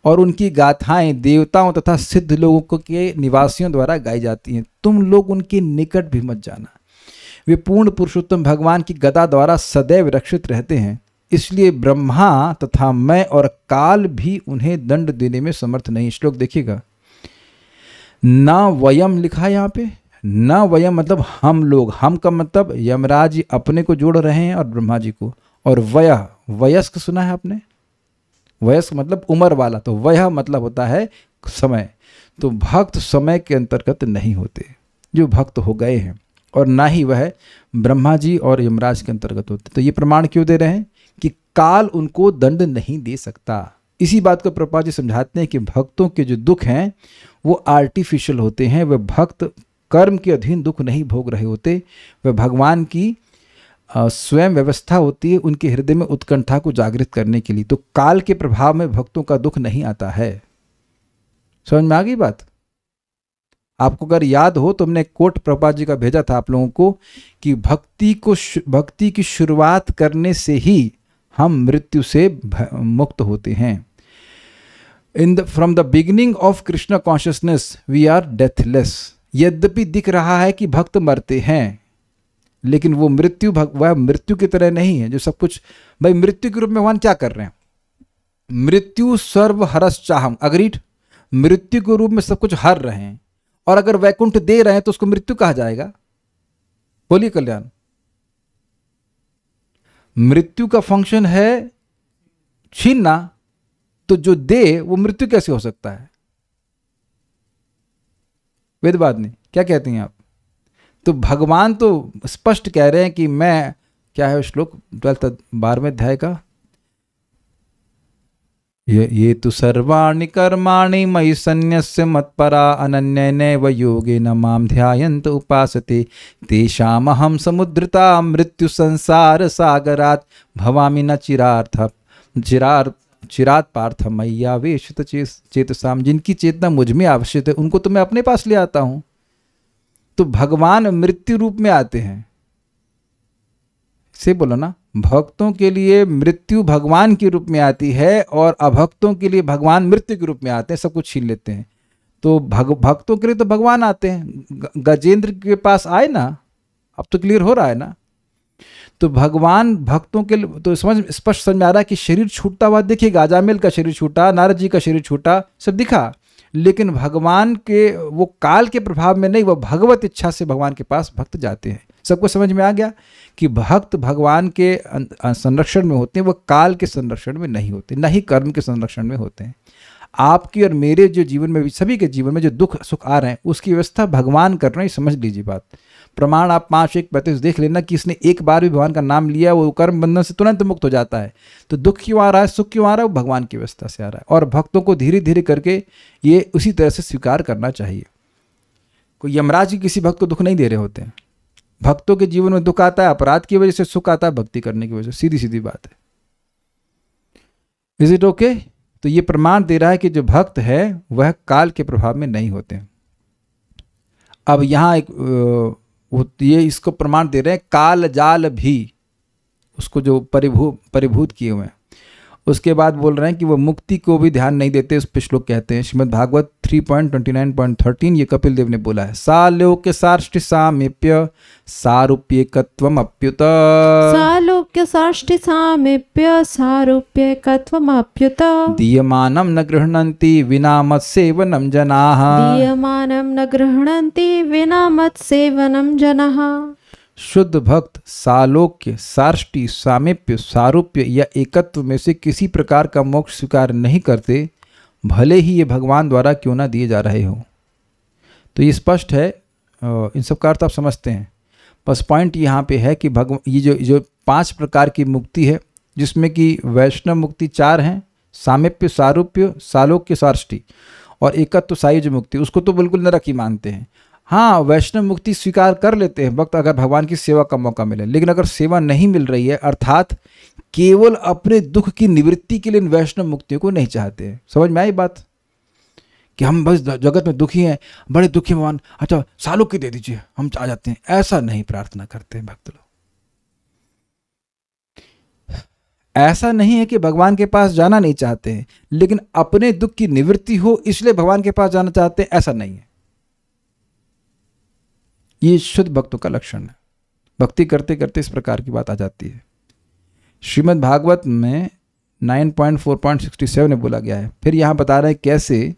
और उनकी गाथाएं देवताओं तथा सिद्ध लोगों के निवासियों द्वारा गाई जाती हैं। तुम लोग उनके निकट भी मत जाना। वे पूर्ण पुरुषोत्तम भगवान की गदा द्वारा सदैव रक्षित रहते हैं, इसलिए ब्रह्मा तथा मैं और काल भी उन्हें दंड देने में समर्थ नहीं। श्लोक देखिएगा, न वयम लिखा है यहाँ पे। न वयम मतलब हम लोग, हम का मतलब यमराज जी अपने को जोड़ रहे हैं और ब्रह्मा जी को। और वयस्क सुना है आपने? वयस्क मतलब उम्र वाला, तो वह मतलब होता है समय। तो भक्त समय के अंतर्गत नहीं होते, जो भक्त हो गए हैं, और ना ही वह ब्रह्मा जी और यमराज के अंतर्गत होते। तो ये प्रमाण क्यों दे रहे हैं कि काल उनको दंड नहीं दे सकता। इसी बात को प्रभुपाद जी समझाते हैं कि भक्तों के जो दुख हैं वो आर्टिफिशियल होते हैं। वह भक्त कर्म के अधीन दुख नहीं भोग रहे होते, वह भगवान की स्वयं व्यवस्था होती है उनके हृदय में उत्कंठा को जागृत करने के लिए। तो काल के प्रभाव में भक्तों का दुख नहीं आता है। समझ में आ गई बात? आपको अगर याद हो तो हमने कोट प्रभुपाद जी का भेजा था आप लोगों को कि भक्ति की शुरुआत करने से ही हम मृत्यु से मुक्त होते हैं। From the beginning of Krishna consciousness we are deathless. यद्यपि दिख रहा है कि भक्त मरते हैं, लेकिन वो वह मृत्यु की तरह नहीं है जो सब कुछ। भाई मृत्यु के रूप में भगवान क्या कर रहे हैं? मृत्यु सर्व हरस चाहम, अग्रीड। मृत्यु के रूप में सब कुछ हर रहे हैं, और अगर वैकुंठ दे रहे हैं तो उसको मृत्यु कहा जाएगा? बोलिए कल्याण। मृत्यु का फंक्शन है छीनना, तो जो दे वो मृत्यु कैसे हो सकता है? वेदवाद ने क्या कहते हैं आप? तो भगवान तो स्पष्ट कह रहे हैं कि मैं, क्या है श्लोक 12वें अध्याय का, ये तो सर्वाणि कर्माणि मयि सन्न्यस्य मत्परा अनन्येनैव योगेन मां ध्यायन्त उपासते तेषामहं समुद्रता मृत्यु संसार सागरात् भवामि न चिरात् पार्थ मय्यावेशित चेतसाम। जिनकी चेतना मुझ में आवश्यक है उनको तो मैं अपने पास ले आता हूं। तो भगवान मृत्यु रूप में आते हैं, से बोलो ना, भक्तों के लिए मृत्यु भगवान के रूप में आती है और अभक्तों के लिए भगवान मृत्यु के रूप में आते हैं, सब कुछ छीन लेते हैं। तो भक्तों के लिए तो भगवान आते हैं। गजेंद्र के पास आए ना, अब तो क्लियर हो रहा है ना। तो भगवान भक्तों के लिए तो स्पष्ट समझ में आ रहा है कि शरीर छूटता हुआ देखिएगा, अजामिल का शरीर छूटा, नारद जी का शरीर छूटा, सब दिखा, लेकिन भगवान के वो काल के प्रभाव में नहीं, वो भगवत इच्छा से भगवान के पास भक्त जाते हैं। सबको समझ में आ गया कि भक्त भगवान के संरक्षण में होते हैं, वो काल के संरक्षण में नहीं होते, न ही कर्म के संरक्षण में होते हैं। आपकी और मेरे जो जीवन में, सभी के जीवन में जो दुख सुख आ रहे हैं उसकी व्यवस्था भगवान कर रहे हैं, समझ लीजिए बात। प्रमाण आप 5:1-35 देख लेना कि इसने एक बार भी भगवान का नाम लिया वो कर्म बंधन से तुरंत मुक्त हो जाता है। तो दुख क्यों आ रहा है, सुख क्यों आ रहा है, वो भगवान की व्यवस्था से आ रहा है। और भक्तों को धीरे धीरे करके ये उसी तरह से स्वीकार करना चाहिए। कोई यमराज जी किसी भक्त को दुख नहीं दे रहे होते हैं। भक्तों के जीवन में दुख आता है अपराध की वजह से, सुख आता है भक्ति करने की वजह से, सीधी सीधी बात है। Is it okay? तो ये प्रमाण दे रहा है कि जो भक्त है वह काल के प्रभाव में नहीं होते। अब यहाँ एक ये इसको प्रमाण दे रहे हैं, काल जाल भी उसको जो परिभूत किए हुए हैं। उसके बाद बोल रहे हैं कि वो मुक्ति को भी ध्यान नहीं देते। उस पे श्लोक कहते हैं श्रीमद् भागवत 3.29.13, ये कपिल देव ने बोला है, सालोक्य साष्टि सामीप्य सारूप्येकत्वम अप्युत, सालोक्य साष्टि सामीप्य सारूप्येकत्वम अप्युत, दीयमानं न गृह्णन्ति विना मत्सेवनं जनाः, दीयमानं न गृह्णन्ति विना मत्सेवनं जनाः। शुद्ध भक्त सालोक्य साष्टि सामीप्य सारूप्य या एकत्व में से किसी प्रकार का मोक्ष स्वीकार नहीं करते, भले ही ये भगवान द्वारा क्यों ना दिए जा रहे हो। तो ये स्पष्ट है, इन सब का अर्थ आप समझते हैं। बस पॉइंट यहाँ पे है कि ये जो 5 प्रकार की मुक्ति है, जिसमें कि वैष्णव मुक्ति 4 हैं, सामीप्य सारूप्य सालोक्य साष्टि और एकत्व सायुज्य मुक्ति, उसको तो बिल्कुल नरक ही मानते हैं। हाँ, वैष्णव मुक्ति स्वीकार कर लेते हैं भक्त अगर भगवान की सेवा का मौका मिले, लेकिन अगर सेवा नहीं मिल रही है, अर्थात केवल अपने दुख की निवृत्ति के लिए इन वैष्णव मुक्तियों को नहीं चाहते हैं। समझ में आई बात? कि हम बस जगत में दुखी हैं, बड़े दुखी भगवान, अच्छा सालोक्य दे दीजिए, हम आ जाते हैं, ऐसा नहीं प्रार्थना करते हैं भक्त लोग। ऐसा नहीं है कि भगवान के पास जाना नहीं चाहते हैं, लेकिन अपने दुख की निवृत्ति हो इसलिए भगवान के पास जाना चाहते हैं, ऐसा नहीं है। ये शुद्ध भक्तों का लक्षण है। भक्ति करते करते इस प्रकार की बात आ जाती है। श्रीमद् भागवत में 9.4.67 में बोला गया है। फिर यहाँ बता रहे हैं कैसे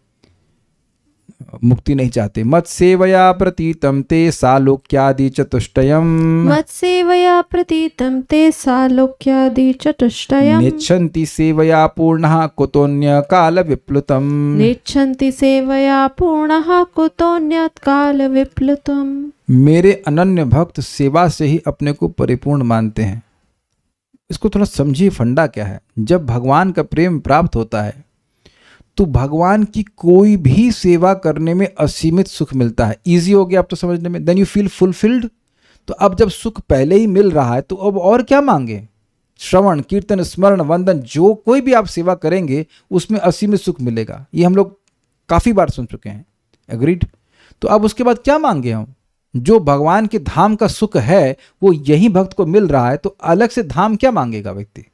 मुक्ति नहीं चाहते। मत सेवया प्रतीतम ते सालोक्यादि चतुष्टयम, मत सेवया प्रतीतम ते सालोक्यादि चतुष्टयम, नेच्छन्ति सेवया पूर्णः कुतोऽन्य काल विप्लुतम, नेच्छन्ति सेवया पूर्णः कुतोऽन्यत् काल विप्लुतम। मेरे अनन्य भक्त सेवा से ही अपने को परिपूर्ण मानते हैं। इसको थोड़ा समझिए, फंडा क्या है। जब भगवान का प्रेम प्राप्त होता है तो भगवान की कोई भी सेवा करने में असीमित सुख मिलता है। इजी हो गया अब तो समझने में। Then you feel fulfilled. तो अब जब सुख पहले ही मिल रहा है तो अब और क्या मांगे। श्रवण कीर्तन स्मरण वंदन जो कोई भी आप सेवा करेंगे उसमें असीमित सुख मिलेगा। ये हम लोग काफ़ी बार सुन चुके हैं। एग्रीड। तो अब उसके बाद क्या मांगे हम। जो भगवान के धाम का सुख है वो यही भक्त को मिल रहा है, तो अलग से धाम क्या मांगेगा व्यक्ति।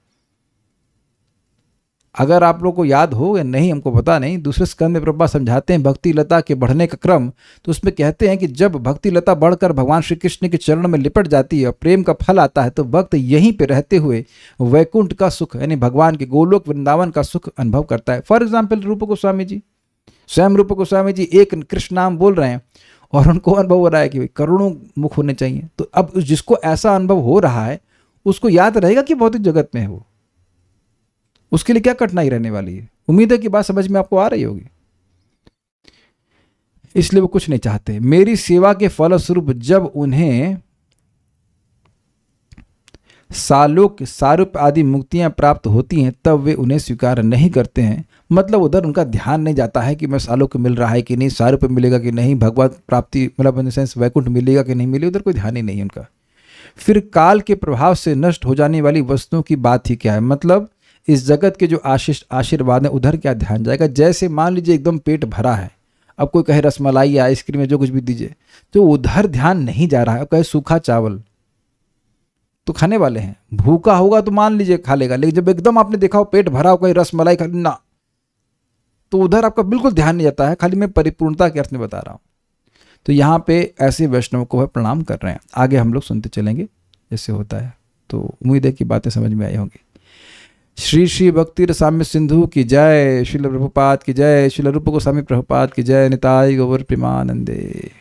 अगर आप लोग को याद हो या नहीं हमको पता नहीं, दूसरे स्कंद में प्रभुपाद समझाते हैं भक्ति लता के बढ़ने का क्रम। तो उसमें कहते हैं कि जब भक्ति लता बढ़कर भगवान श्री कृष्ण के चरणों में लिपट जाती है और प्रेम का फल आता है, तो भक्त यहीं पे रहते हुए वैकुंठ का सुख यानी भगवान के गोलोक वृंदावन का सुख अनुभव करता है। फॉर एग्जाम्पल रूप गोस्वामी जी, स्वयं रूप गोस्वामी जी एक कृष्ण नाम बोल रहे हैं और उनको अनुभव हो रहा है कि करोड़ों मुख होने चाहिए। तो अब जिसको ऐसा अनुभव हो रहा है उसको याद रहेगा कि भौतिक जगत में है वो, उसके लिए क्या कठिनाई रहने वाली है। उम्मीद है कि बात समझ में आपको आ रही होगी। इसलिए वो कुछ नहीं चाहते। मेरी सेवा के फलस्वरूप जब उन्हें सालोक्य सारूप आदि मुक्तियां प्राप्त होती हैं तब वे उन्हें स्वीकार नहीं करते हैं। मतलब उधर उनका ध्यान नहीं जाता है कि मैं सालोक्य मिल रहा है कि नहीं, सारूप मिलेगा कि नहीं, भगवत प्राप्ति मतलब इन सेंस वैकुंठ मिलेगा कि नहीं मिलेगा, उधर कोई ध्यान ही नहीं है उनका। फिर काल के प्रभाव से नष्ट हो जाने वाली वस्तुओं की बात ही क्या है। मतलब इस जगत के जो आशीर्वाद है उधर क्या ध्यान जाएगा। जैसे मान लीजिए एकदम पेट भरा है, अब कोई कहे रसमलाई या आइसक्रीम या जो कुछ भी दीजिए तो उधर ध्यान नहीं जा रहा है। अब कहे सूखा चावल तो खाने वाले हैं, भूखा होगा तो मान लीजिए खा लेगा, लेकिन जब एकदम आपने देखा हो पेट भरा हो, कहीं रसमलाई खा ना, तो उधर आपका बिल्कुल ध्यान नहीं जाता है। खाली मैं परिपूर्णता के अर्थ में बता रहा हूँ। तो यहाँ पे ऐसे वैष्णव को वह प्रणाम कर रहे हैं। आगे हम लोग सुनते चलेंगे जैसे होता है। तो उम्मीद है कि बातें समझ में आई होंगी। श्री श्री भक्ति रसाम्य सिंधु की जय, श्रील प्रभुपाद की जय, श्रील रूप गोस्वामी प्रभुपाद की जय, निताई गौर प्रेमानंदे।